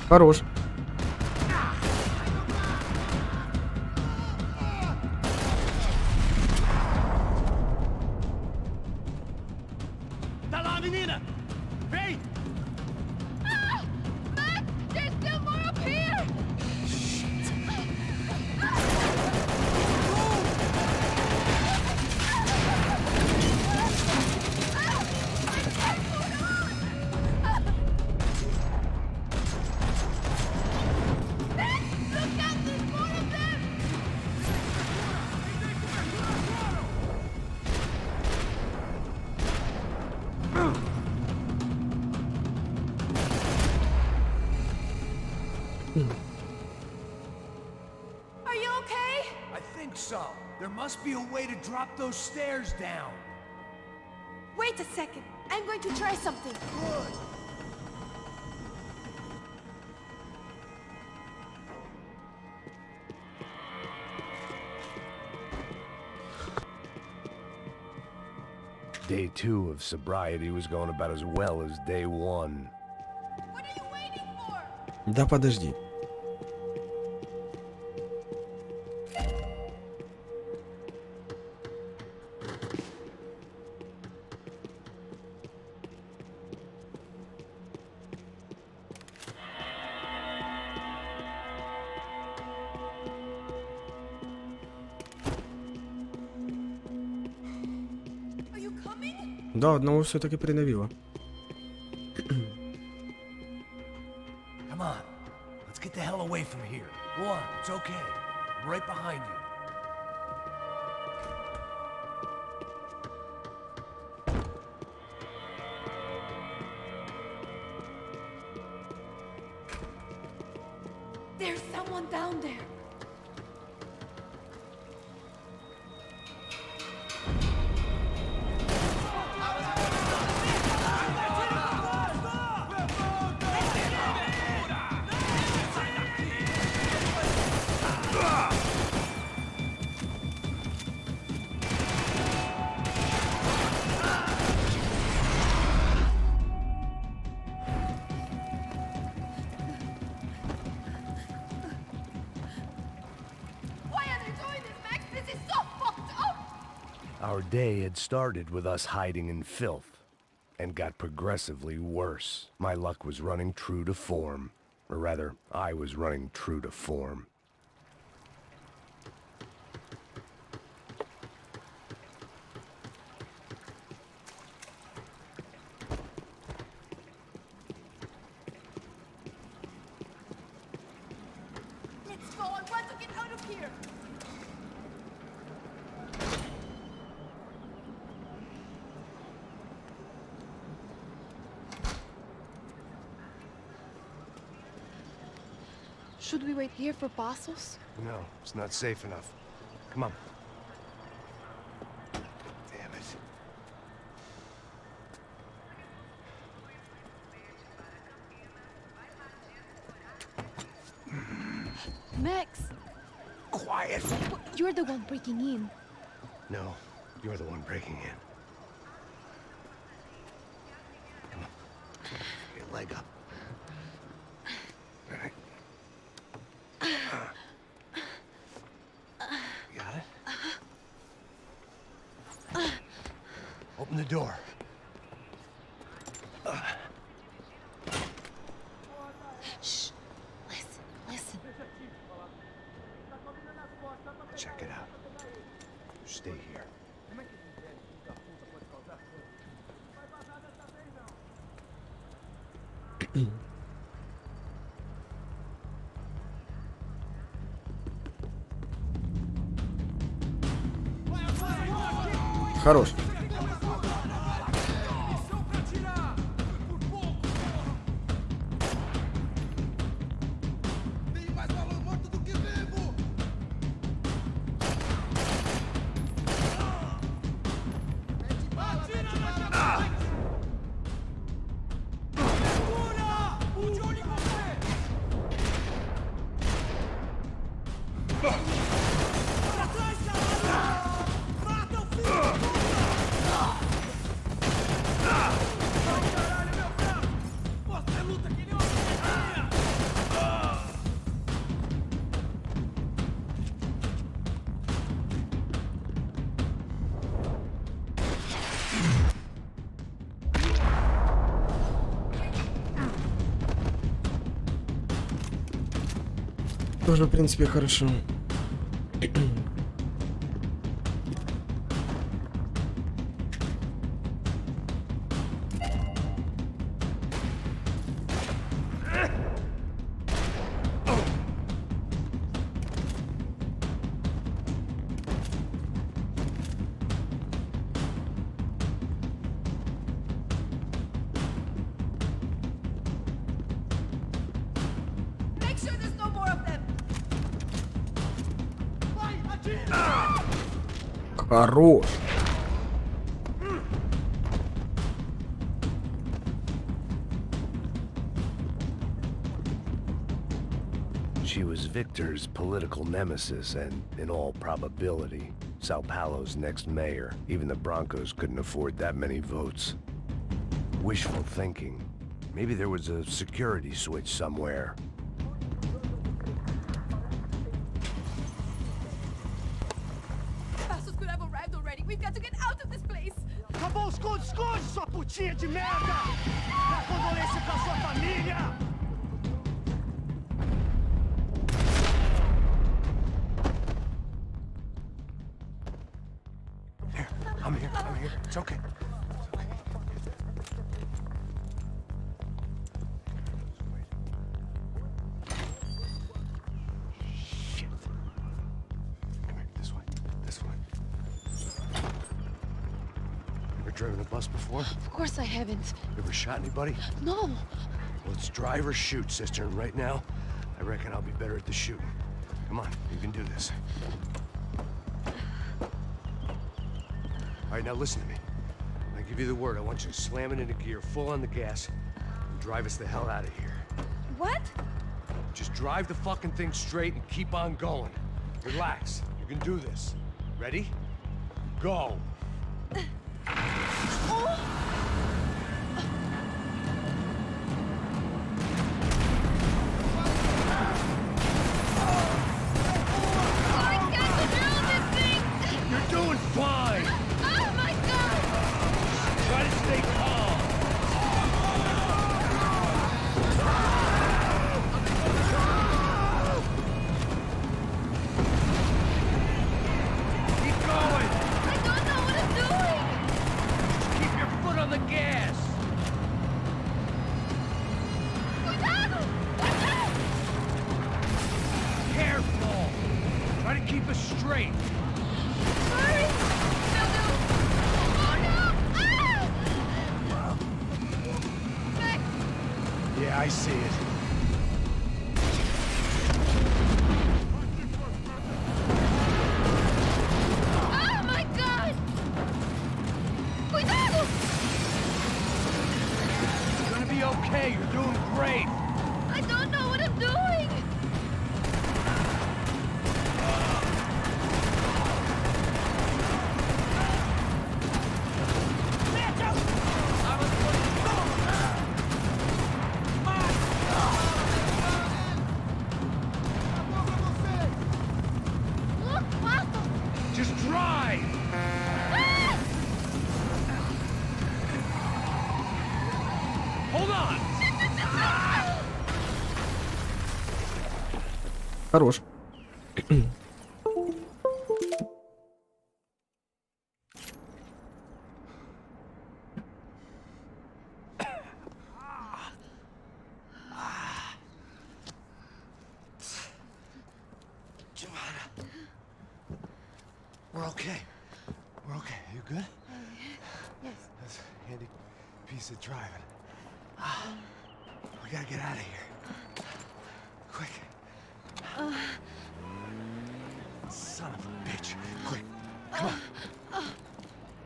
Хорош. Tá lá, menina! Vem! Max! There's still more up here! Look out! There's more of them! Are you okay? I think so. There must be a way to drop those stairs down. Wait a second. I'm going to try something. Good. Day 2 of sobriety was going about as well as day 1. What are you waiting for? Да подожди. Are you coming? Да, одного все-таки придавило. Come on. Let's get the hell away from here. Go on. It's okay. I'm right behind you. There's someone down there. Why are they doing this, Max? This is so fucked up! Our day had started with us hiding in filth, and got progressively worse. My luck was running true to form. Or rather, I was running true to form. Let's go. I want to get out of here. Should we wait here for Passos? No, it's not safe enough. Come on. Damn it. Max, Quiet! you're the one breaking in. No, you're the one breaking in. Come on. Get your leg up. All right. You got it? Open the door. Shh. Listen. Check it out. Stay here. Хорош. Тоже, в принципе, хорошо. Make sure there's no more of them. Хорош. She was Victor's political nemesis and, in all probability, Sao Paulo's next mayor. Even the Broncos couldn't afford that many votes. Wishful thinking. Maybe there was a security switch somewhere. Passos could have arrived already. We've got to get out of this place. Acabou os esconde, sua putinha de merda! Dá condolência pra sua família! Here, I'm here. It's okay. Shit. Come here, this way. Ever driven a bus before? Of course I haven't. Ever shot anybody? No. Well, it's drive or shoot, sister, and right now, I reckon I'll be better at the shooting. Come on, you can do this. All right, now listen to me. When I give you the word, I want you to slam it into gear, full on the gas, and drive us the hell out of here. What? Just drive the fucking thing straight and keep on going. Relax. You can do this. Ready? Go. You're doing fine. Oh my god! Try to stay calm. Keep going. I don't know what I'm doing! Just keep your foot on the gas. Cuidado! Careful. Try to keep us straight. Sorry! Will do! Oh no! Ah! Max! Yeah, I see it. Oh my god! Cuidado! You're gonna be okay. You're doing great. I don't know what I'm doing! Look, Passos! Just drive. Ah! Hold on. Хорош. Giovanna. We're okay. We're okay. You good? Yes. That's a handy piece of driving. We gotta get out of here. Quick. Son of a bitch. Quick. Come on.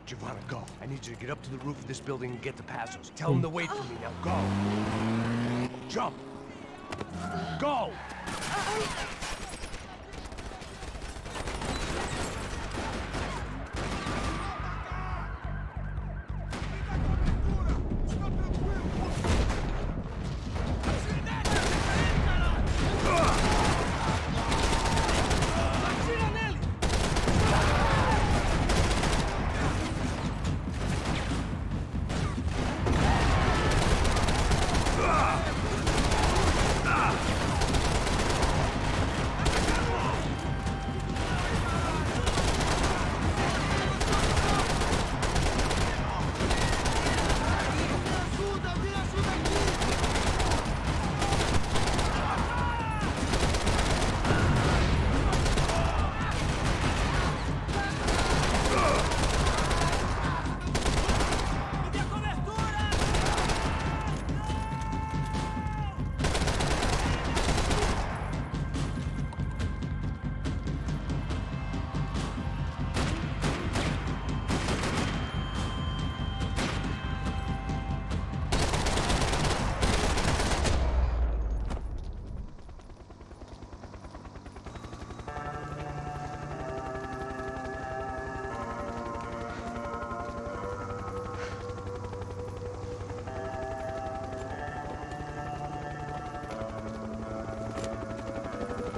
Giovanna, go. I need you to get up to the roof of this building and get to Passos. Tell them to wait for me. Now go. Jump. Go.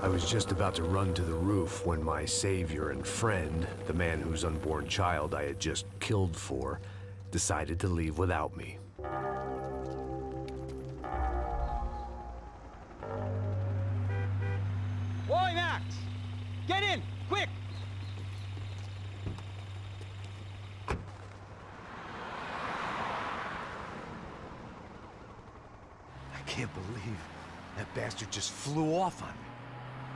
I was just about to run to the roof when my savior and friend, the man whose unborn child I had just killed for, decided to leave without me. Boy, Max! Get in! Quick! I can't believe that bastard just flew off on me.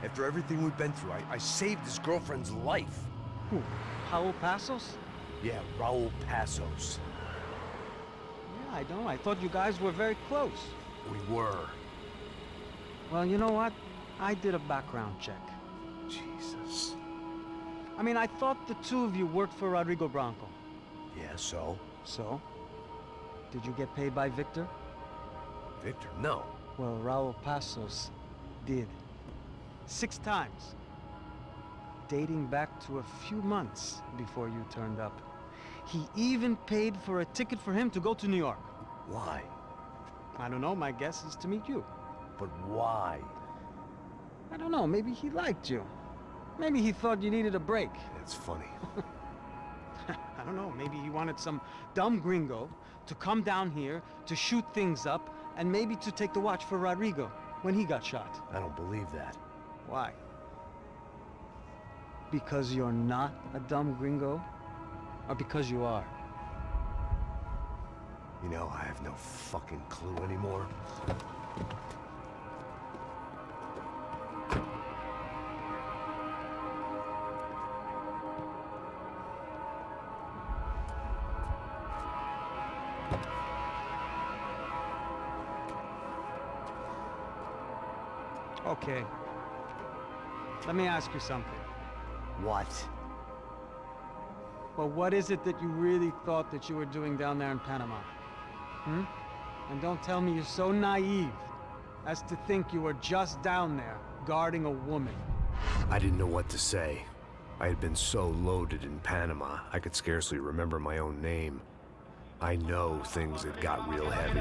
After everything we've been through, I saved his girlfriend's life. Who? Raul Passos? Yeah, Raul Passos. Yeah, I know. I thought you guys were very close. We were. Well, you know what? I did a background check. Jesus. I mean, I thought the two of you worked for Rodrigo Branco. Yeah, so? So? Did you get paid by Victor? Victor, no. Well, Raul Passos did. 6 times. Dating back to a few months before you turned up. He even paid for a ticket for him to go to New York. Why? I don't know, my guess is to meet you. But why? I don't know, maybe he liked you. Maybe he thought you needed a break. That's funny. I don't know, maybe he wanted some dumb gringo to come down here to shoot things up and maybe to take the watch for Rodrigo when he got shot. I don't believe that. Why? Because you're not a dumb gringo? Or because you are? You know, I have no fucking clue anymore. Okay. Let me ask you something. What? Well, what is it that you really thought that you were doing down there in Panama? Hmm? And don't tell me you're so naive as to think you were just down there guarding a woman. I didn't know what to say. I had been so loaded in Panama, I could scarcely remember my own name. I know things had got real heavy.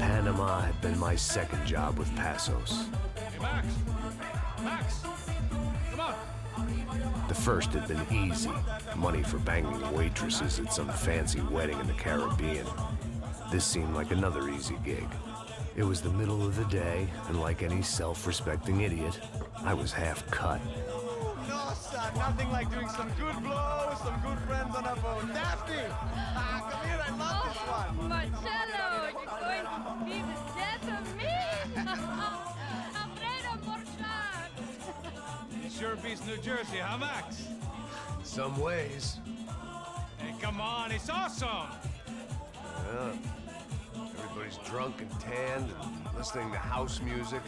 Panama had been my second job with Passos. Hey, Max! Max! Come on! The first had been easy. Money for banging waitresses at some fancy wedding in the Caribbean. This seemed like another easy gig. It was the middle of the day, and like any self-respecting idiot, I was half cut. No, son, nothing like doing some good blows, some good friends on a boat. Daphne! Come here, I love this one. Marcello, you're going to be the death of me. Alfredo Borchardt. Sure beats New Jersey, huh, Max? In some ways. Hey, come on, it's awesome! Yeah. Everybody's drunk and tanned and listening to house music.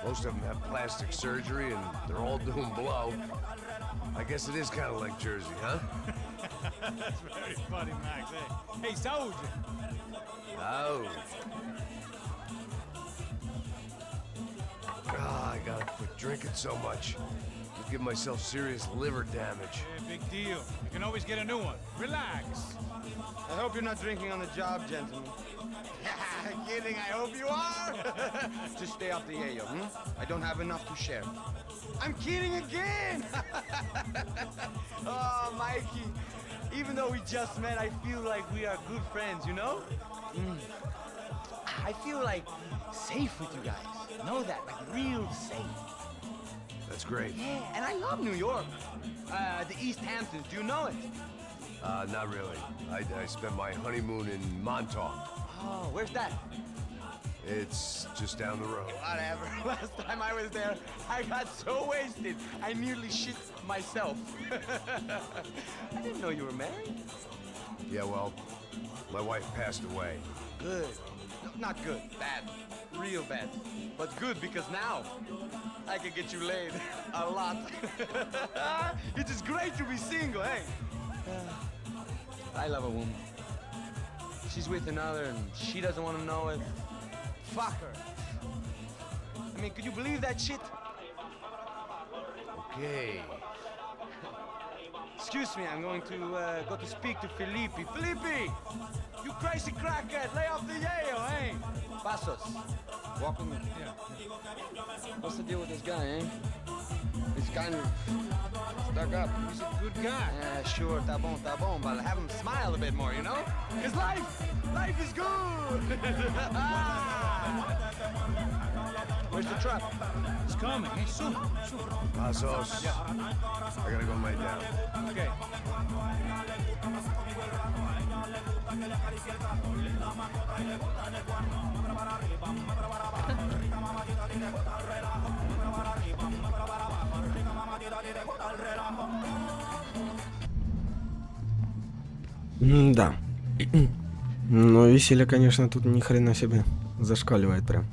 Most of them have plastic surgery and they're all doing blow. I guess it is kind of like Jersey, huh? That's very funny, Max. Hey, Saúde! Oh. I gotta quit drinking so much. I'll give myself serious liver damage. Hey, big deal. You can always get a new one. Relax. I hope you're not drinking on the job, gentlemen. Kidding, I hope you are. Just stay off the yayo, I don't have enough to share. I'm kidding again. Oh, Mikey, even though we just met, I feel like we are good friends, you know? I feel like safe with you guys. Know that, like real safe. That's great. Yeah, and I love New York. The East Hamptons, do you know it? Not really. I spent my honeymoon in Montauk. Oh, where's that? It's just down the road. Whatever. Last time I was there, I got so wasted, I nearly shit myself. I didn't know you were married. Yeah, well, my wife passed away. Good. Not good. Bad. Real bad. But good because now I can get you laid a lot. It is great to be single, hey? I love a woman. She's with another and she doesn't want to know it. Fuck her. I mean, could you believe that shit? Okay. Excuse me, I'm going to go to speak to Felipe. Felipe! You crazy crackhead, lay off the yayo, hey? Passos, walk with me. Yeah. What's the deal with this guy, eh? He's kind of stuck up. He's a good guy. Yeah, sure, tá bom, but have him smile a bit more, you know? Cause life is good! Where's the truck? It's coming. Hey, soon. Passos. I gotta go lay down. Okay. Да. Но веселье, конечно, тут ни хрена себе зашкаливает прям.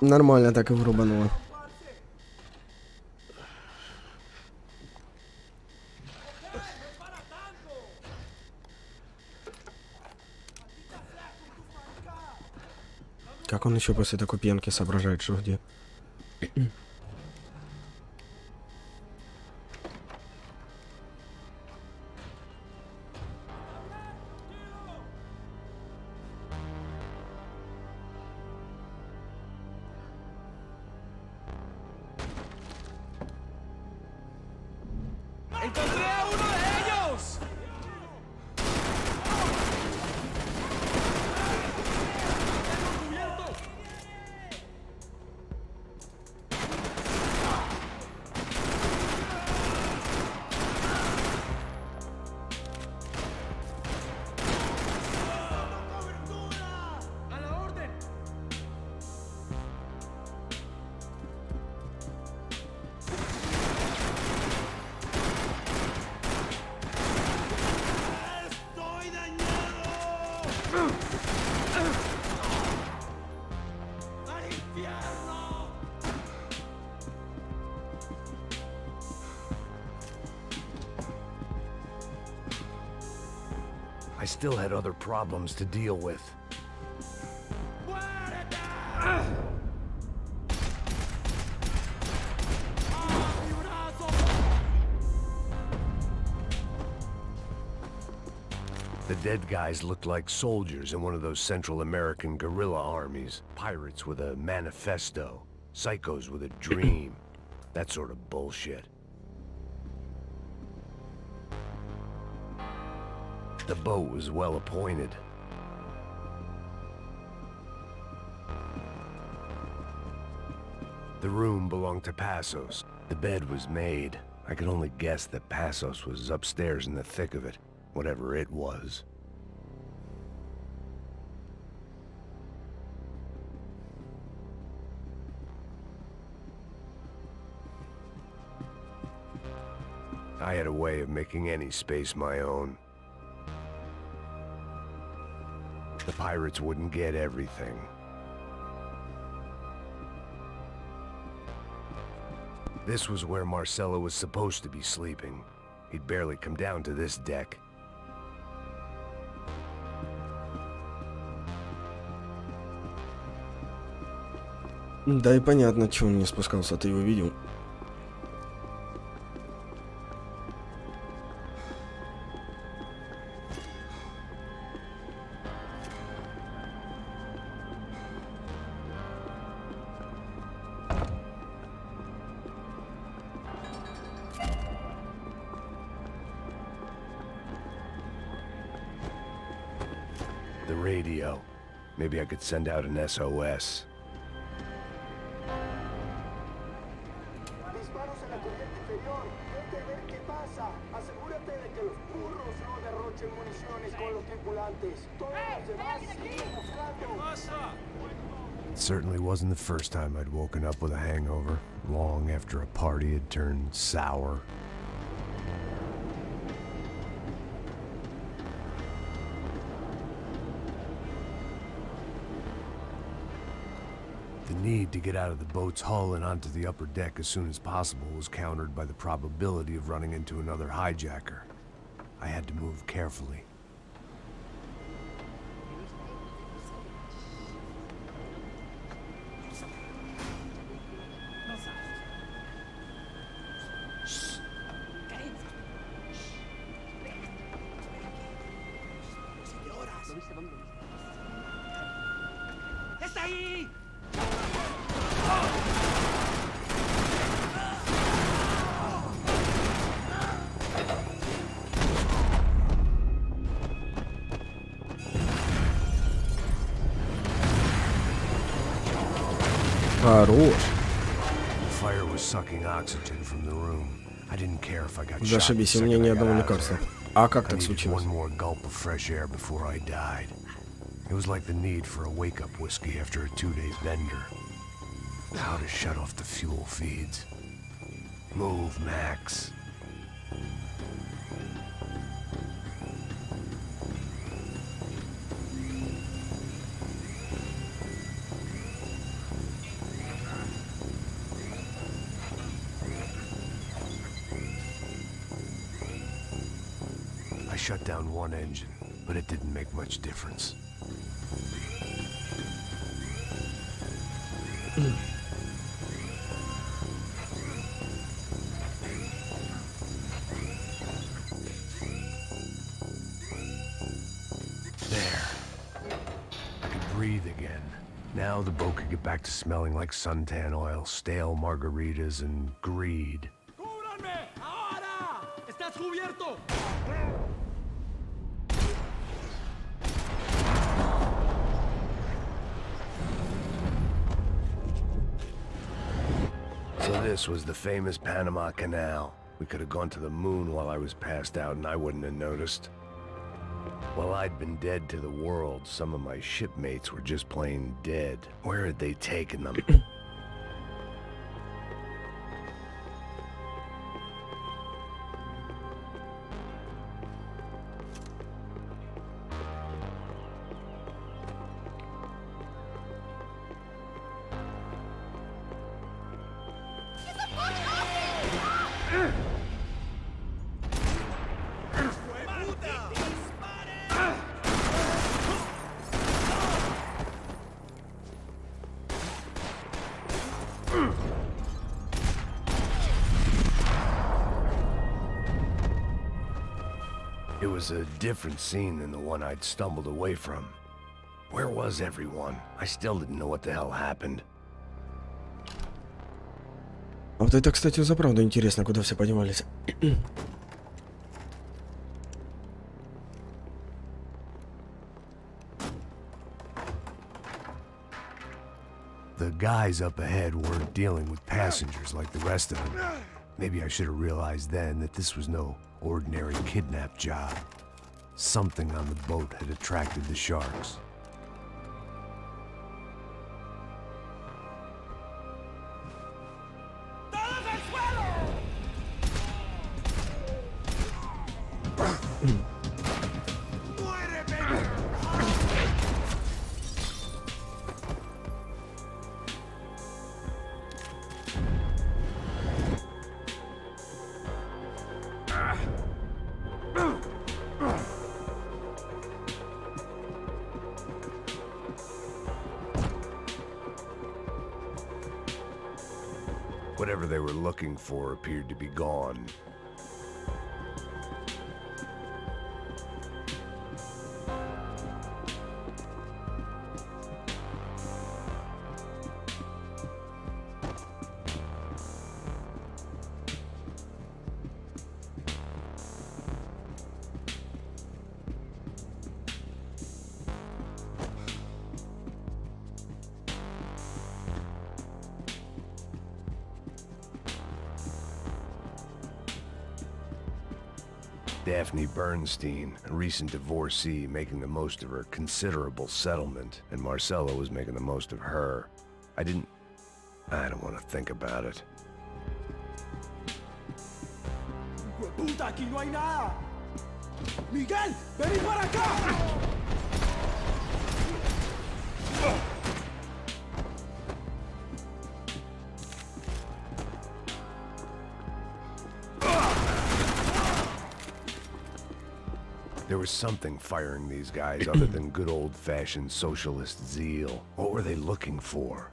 Нормально так и врубануло. Как он еще после такой пьянки соображает, что где? ¡Encontré a uno de ellos! ¡A la orden! ¡Estoy dañado! ¡Al infierno! I still had other problems to deal with. The dead guys looked like soldiers in one of those Central American guerrilla armies. Pirates with a manifesto. Psychos with a dream. That sort of bullshit. The boat was well appointed. The room belonged to Passos. The bed was made. I could only guess that Passos was upstairs in the thick of it, whatever it was. I had a way of making any space my own. The pirates wouldn't get everything. This was where Marcelo was supposed to be sleeping. He'd barely come down to this deck. Да и понятно, чего он не спускался, ты его видел. The radio. Maybe I could send out an SOS. It certainly wasn't the first time I'd woken up with a hangover, long after a party had turned sour. The need to get out of the boat's hull and onto the upper deck as soon as possible was countered by the probability of running into another hijacker. I had to move carefully. Хорош. The fire was sucking oxygen from the room. I didn't care if I got shot. Зашибись, у меня ни одного лекарства. А как I так needed случилось? one more gulp of fresh air before I died. It was like the need for a wake-up whiskey after a 2-day bender. How to shut off the fuel feeds. Move, Max. I shut down one engine, but it didn't make much difference. There. I could breathe again. Now the boat could get back to smelling like suntan oil, stale margaritas, and greed. ¡Cúbranme! ¡Ahora! ¡Estás cubierto! So this was the famous Panama Canal. We could have gone to the moon while I was passed out and I wouldn't have noticed. While I'd been dead to the world, some of my shipmates were just plain dead. Where had they taken them? It was a different scene than the one I'd stumbled away from. Where was everyone? I still didn't know what the hell happened. А вот это, кстати, за правду интересно, куда все подевались. The guys up ahead weren't dealing with passengers like the rest of them. Maybe I should have realized then that this was no ordinary kidnap job. Something on the boat had attracted the sharks. Whatever they were looking for appeared to be gone. Daphne Bernstein, a recent divorcee making the most of her considerable settlement, and Marcella was making the most of her. I don't want to think about it. ¡Puta, aquí no hay nada! ¡Miguel, vení para acá! There was something firing these guys other than good old-fashioned socialist zeal. What were they looking for?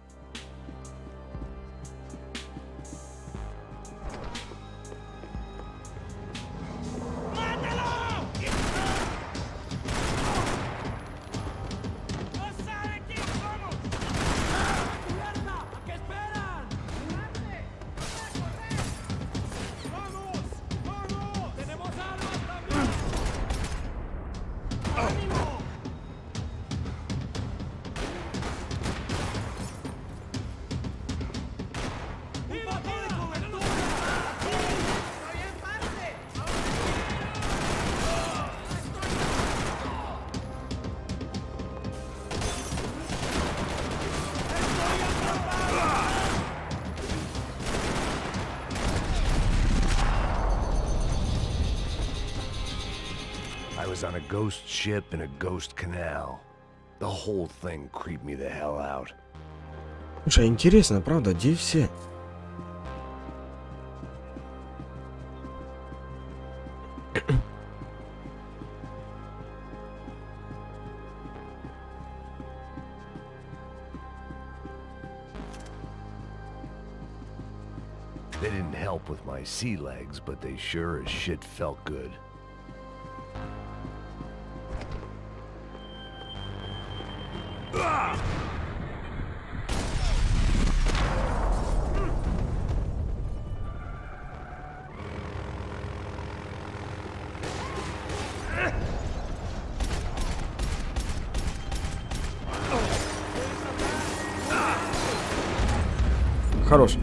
I was on a ghost ship in a ghost canal. The whole thing creeped me the hell out. Слушай, интересно, правда, где все? They didn't help with my sea legs, but they sure as shit felt good. Хорош.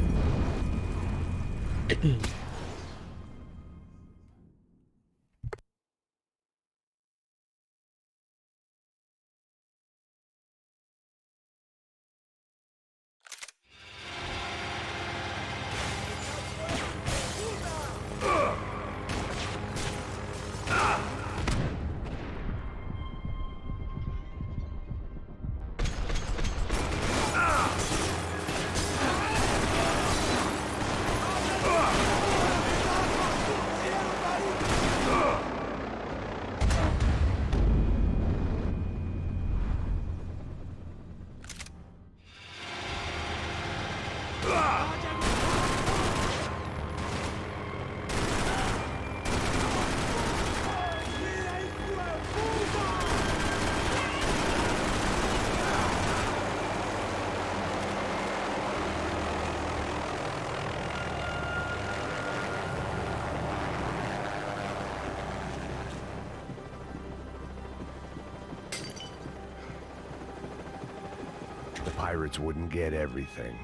Pirates wouldn't get everything.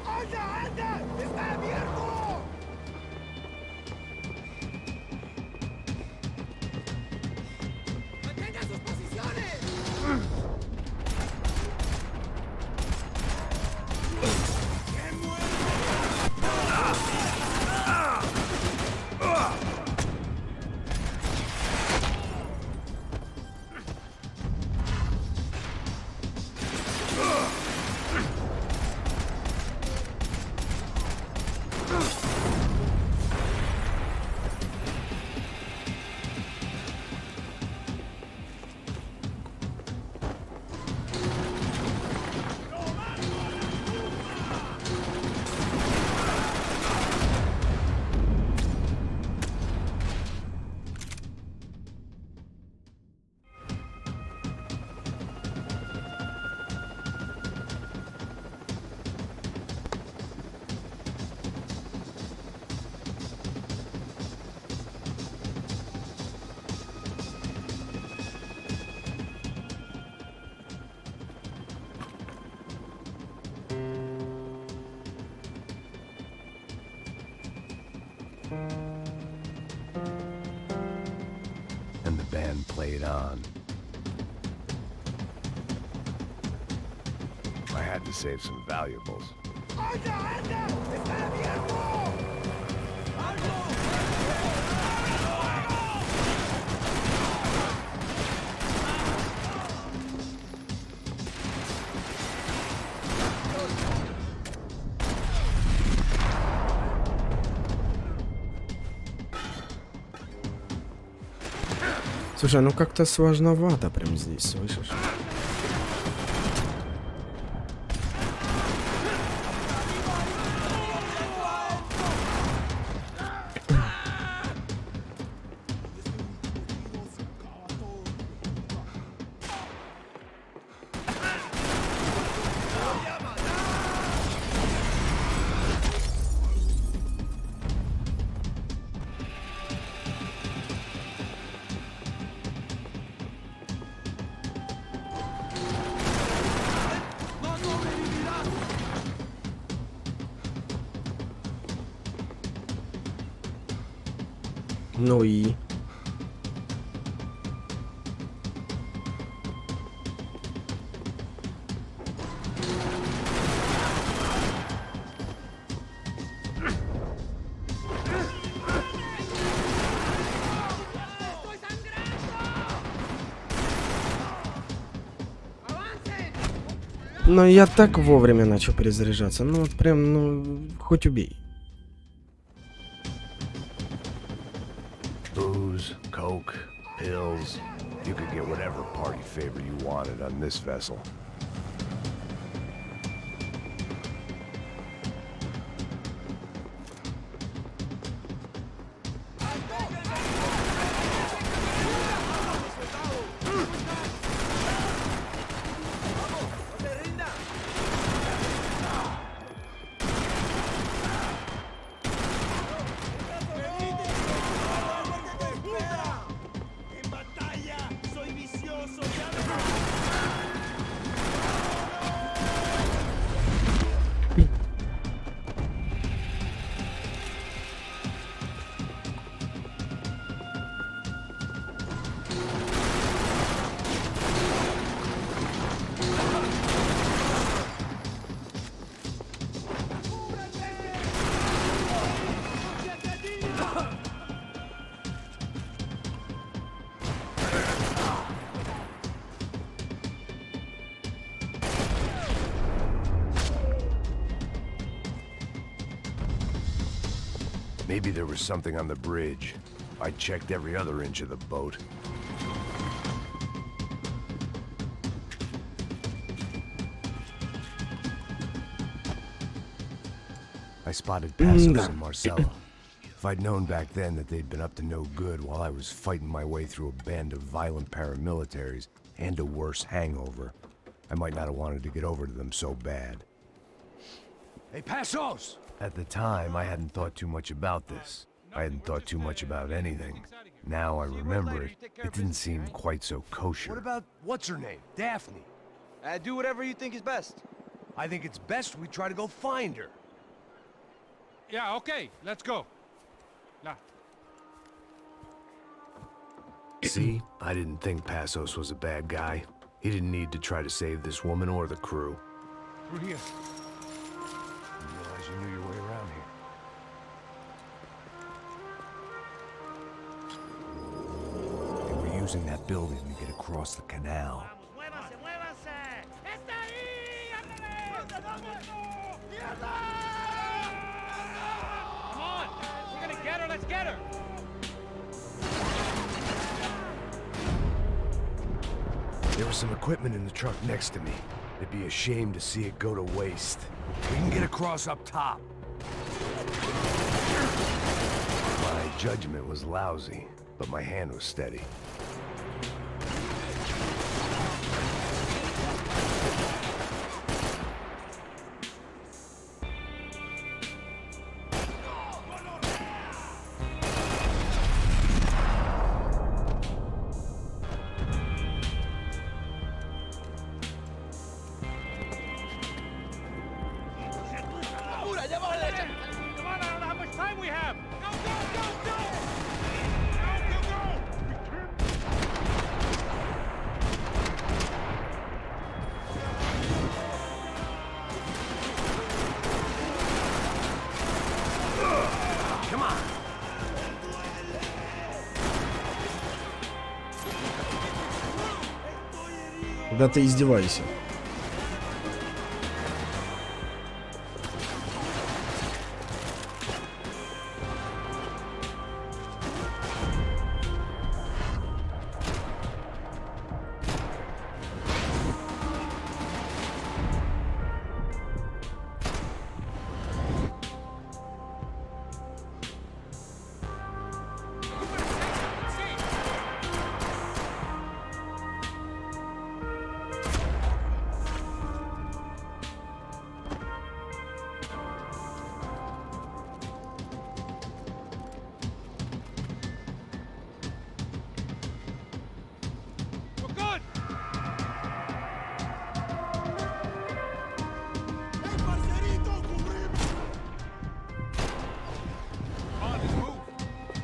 ¡Anda, anda! ¡Está abierto! ¡Mantengan sus posiciones! And the band played on. I had to save some valuables. Слушай, ну как-то сложновато прям здесь, слышишь? Ну и... Но я так вовремя начал перезаряжаться. Ну вот прям, ну, хоть убей. Booze, coke, pills. You could get whatever party favor you wanted on this vessel. Maybe there was something on the bridge. I checked every other inch of the boat. I spotted Passos and Marcella. If I'd known back then that they'd been up to no good while I was fighting my way through a band of violent paramilitaries and a worse hangover, I might not have wanted to get over to them so bad. Hey, Passos! At the time, I hadn't thought too much about this. I hadn't thought too much about anything. Now I remember it, it didn't seem quite so kosher. What about, what's her name? Daphne. Do whatever you think is best. I think it's best we try to go find her. Yeah, okay, let's go. Nah. See? I didn't think Passos was a bad guy. He didn't need to try to save this woman or the crew. Through here. Didn't realize you knew your way around here. They were using that building to get across the canal. Come on, we're gonna get her, let's get her. There was some equipment in the truck next to me. It'd be a shame to see it go to waste. We can get across up top. My judgment was lousy, but my hand was steady. Come on, I don't know how much time we have. Go, go! Да ты издевайся.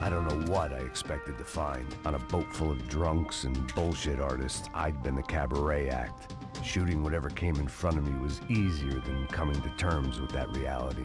I don't know what I expected to find. On a boat full of drunks and bullshit artists, I'd been the cabaret act. Shooting whatever came in front of me was easier than coming to terms with that reality.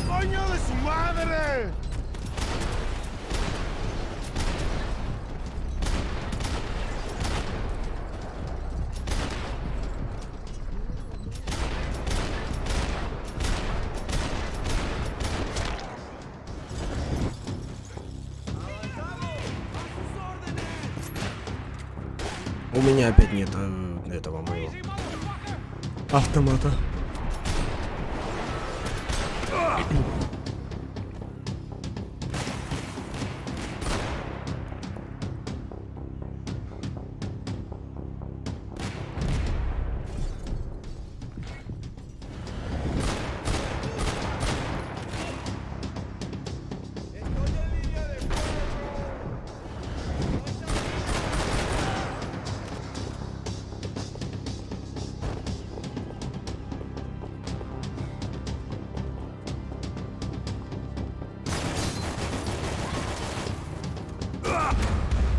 ¡Coño de su madre! У меня опять нет этого моего автомата.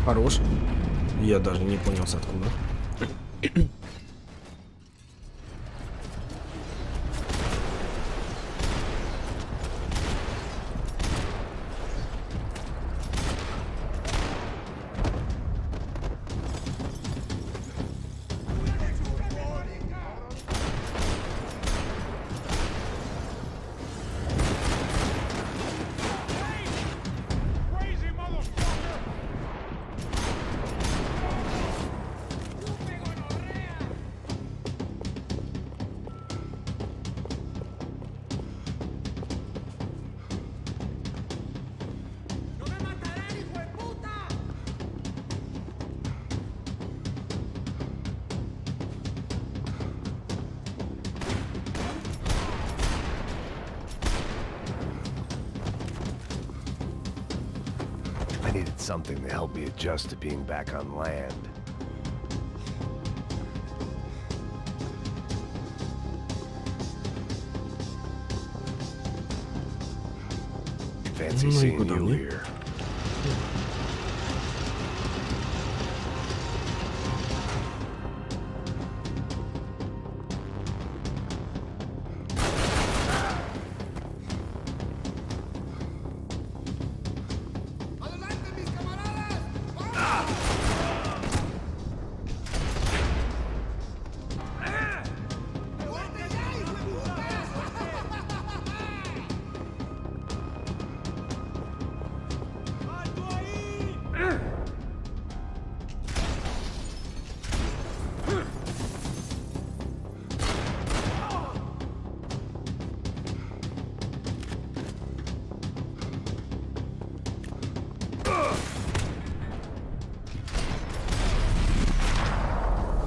Хорош. Я даже не понял, с откуда. I needed something to help me adjust to being back on land. Fancy seeing you here.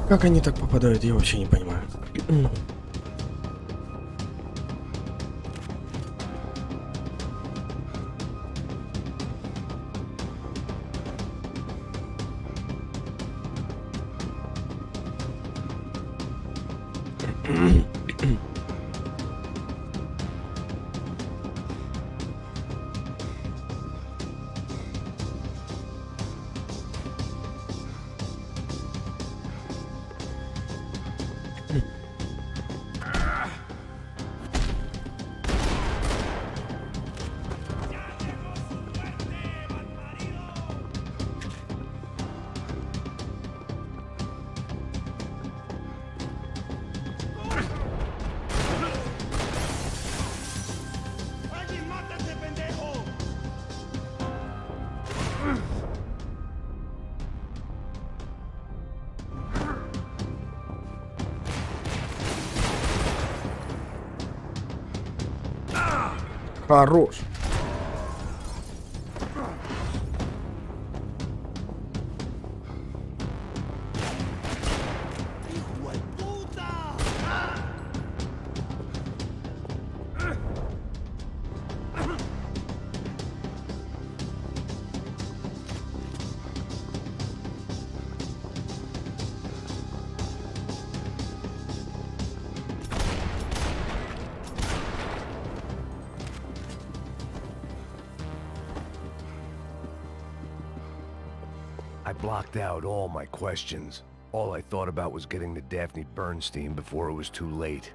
Как они так попадают, я вообще не понимаю. Хорош. I blocked out all my questions. All I thought about was getting to Daphne Bernstein before it was too late.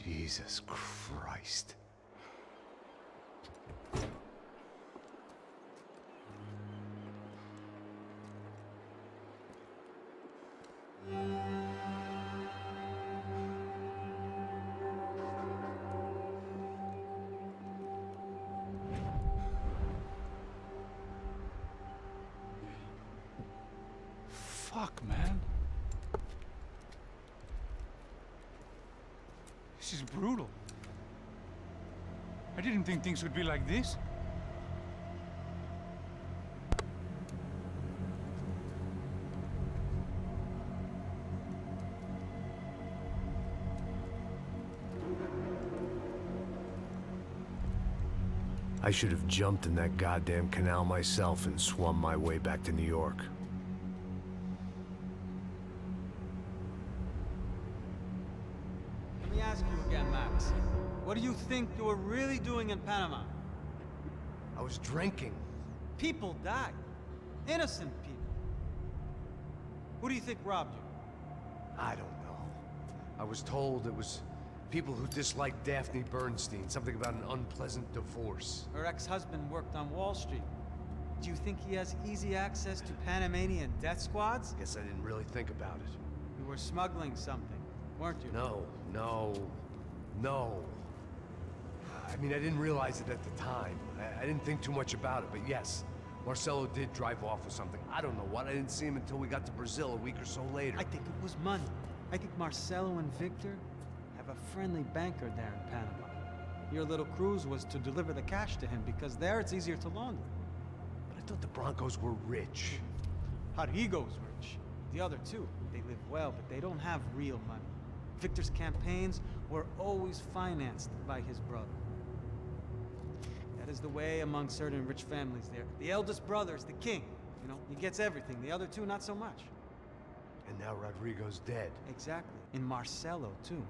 Jesus Christ. Fuck, man. This is brutal. I didn't think things would be like this. I should have jumped in that goddamn canal myself and swum my way back to New York. Let me ask you again, Max. What do you think you were really doing in Panama? I was drinking. People died. Innocent people. Who do you think robbed you? I don't know. I was told it was people who disliked Daphne Bernstein, something about an unpleasant divorce. Her ex-husband worked on Wall Street. Do you think he has easy access to Panamanian death squads? Guess I didn't really think about it. You were smuggling something, weren't you? No. I mean, I didn't realize it at the time. I didn't think too much about it, but yes, Marcelo did drive off with something. I don't know what. I didn't see him until we got to Brazil a week or so later. I think it was money. I think Marcelo and Victor have a friendly banker there in Panama. Your little cruise was to deliver the cash to him because there it's easier to launder. But I thought the Broncos were rich. Rodrigo's rich. The other two, they live well, but they don't have real money. Victor's campaigns were always financed by his brother. That is the way among certain rich families there. The eldest brother is the king. You know, he gets everything. The other two, not so much. And now Rodrigo's dead. Exactly. And Marcelo, too.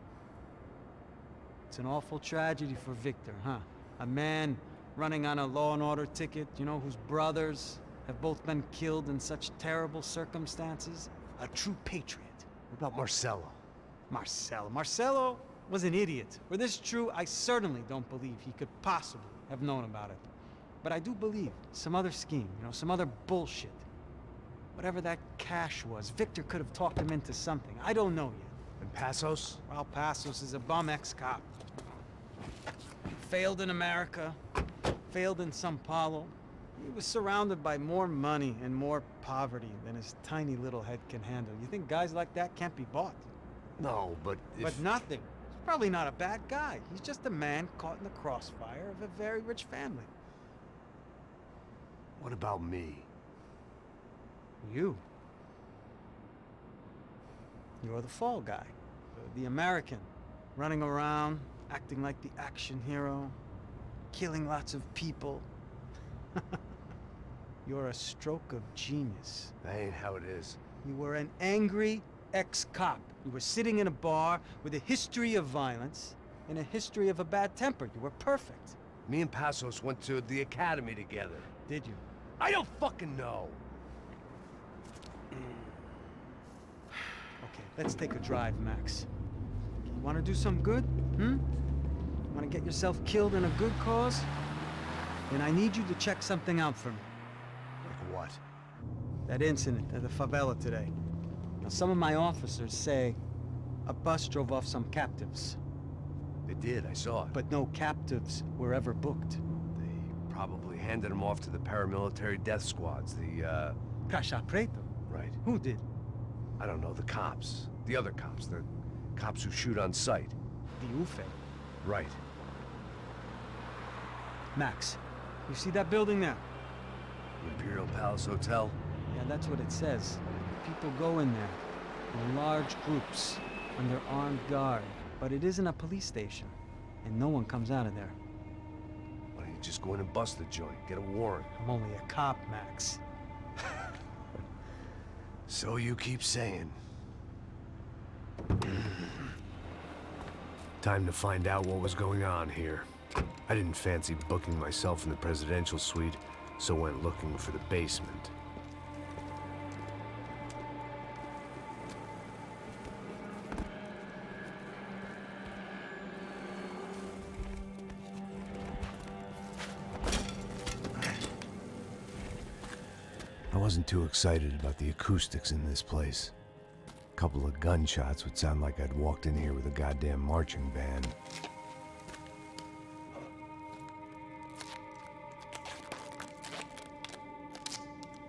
It's an awful tragedy for Victor, huh? A man running on a law and order ticket, you know, whose brothers have both been killed in such terrible circumstances. A true patriot. What about Marcelo? Marcelo was an idiot. Were this true, I certainly don't believe he could possibly have known about it. But I do believe some other scheme, you know, some other bullshit. Whatever that cash was, Victor could have talked him into something. I don't know yet. And Passos? Well, Passos is a bum ex-cop. Failed in America, failed in Sao Paulo. He was surrounded by more money and more poverty than his tiny little head can handle. You think guys like that can't be bought? No, but if... But nothing. He's probably not a bad guy. He's just a man caught in the crossfire of a very rich family. What about me? You. You're the fall guy. The American. Running around, acting like the action hero. Killing lots of people. You're a stroke of genius. That ain't how it is. You were an angry ex-cop. You were sitting in a bar with a history of violence and a history of a bad temper. You were perfect. Me and Passos went to the academy together. Did you? I don't fucking know. Okay, let's take a drive, Max. You want to do some good? Want to get yourself killed in a good cause? Then I need you to check something out for me. Like what? That incident at the favela today. Now, some of my officers say a bus drove off some captives. They did, I saw it. But no captives were ever booked. They probably handed them off to the paramilitary death squads, the Caixa Preto? Right. Who did? I don't know, the cops. The other cops. The cops who shoot on sight. The UFE. Right. Max, you see that building there? Imperial Palace Hotel? Yeah, that's what it says. People go in there in large groups under armed guard. But it isn't a police station, and no one comes out of there. Why don't you just go in and bust the joint? Get a warrant. I'm only a cop, Max. So you keep saying. Time to find out what was going on here. I didn't fancy booking myself in the presidential suite, so went looking for the basement. I wasn't too excited about the acoustics in this place. A couple of gunshots would sound like I'd walked in here with a goddamn marching band.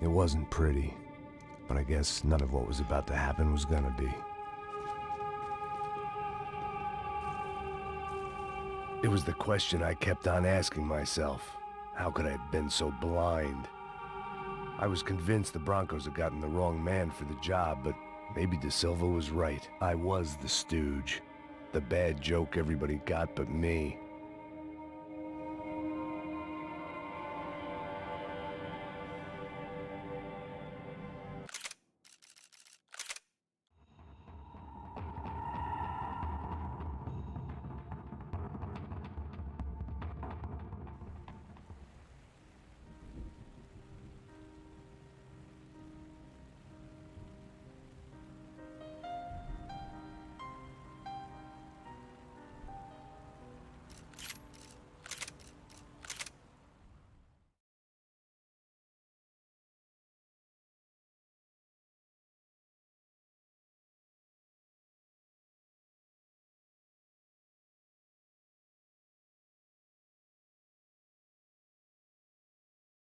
It wasn't pretty, but I guess none of what was about to happen was gonna be. It was the question I kept on asking myself. How could I have been so blind? I was convinced the Broncos had gotten the wrong man for the job, but maybe De Silva was right. I was the stooge. The bad joke everybody got but me.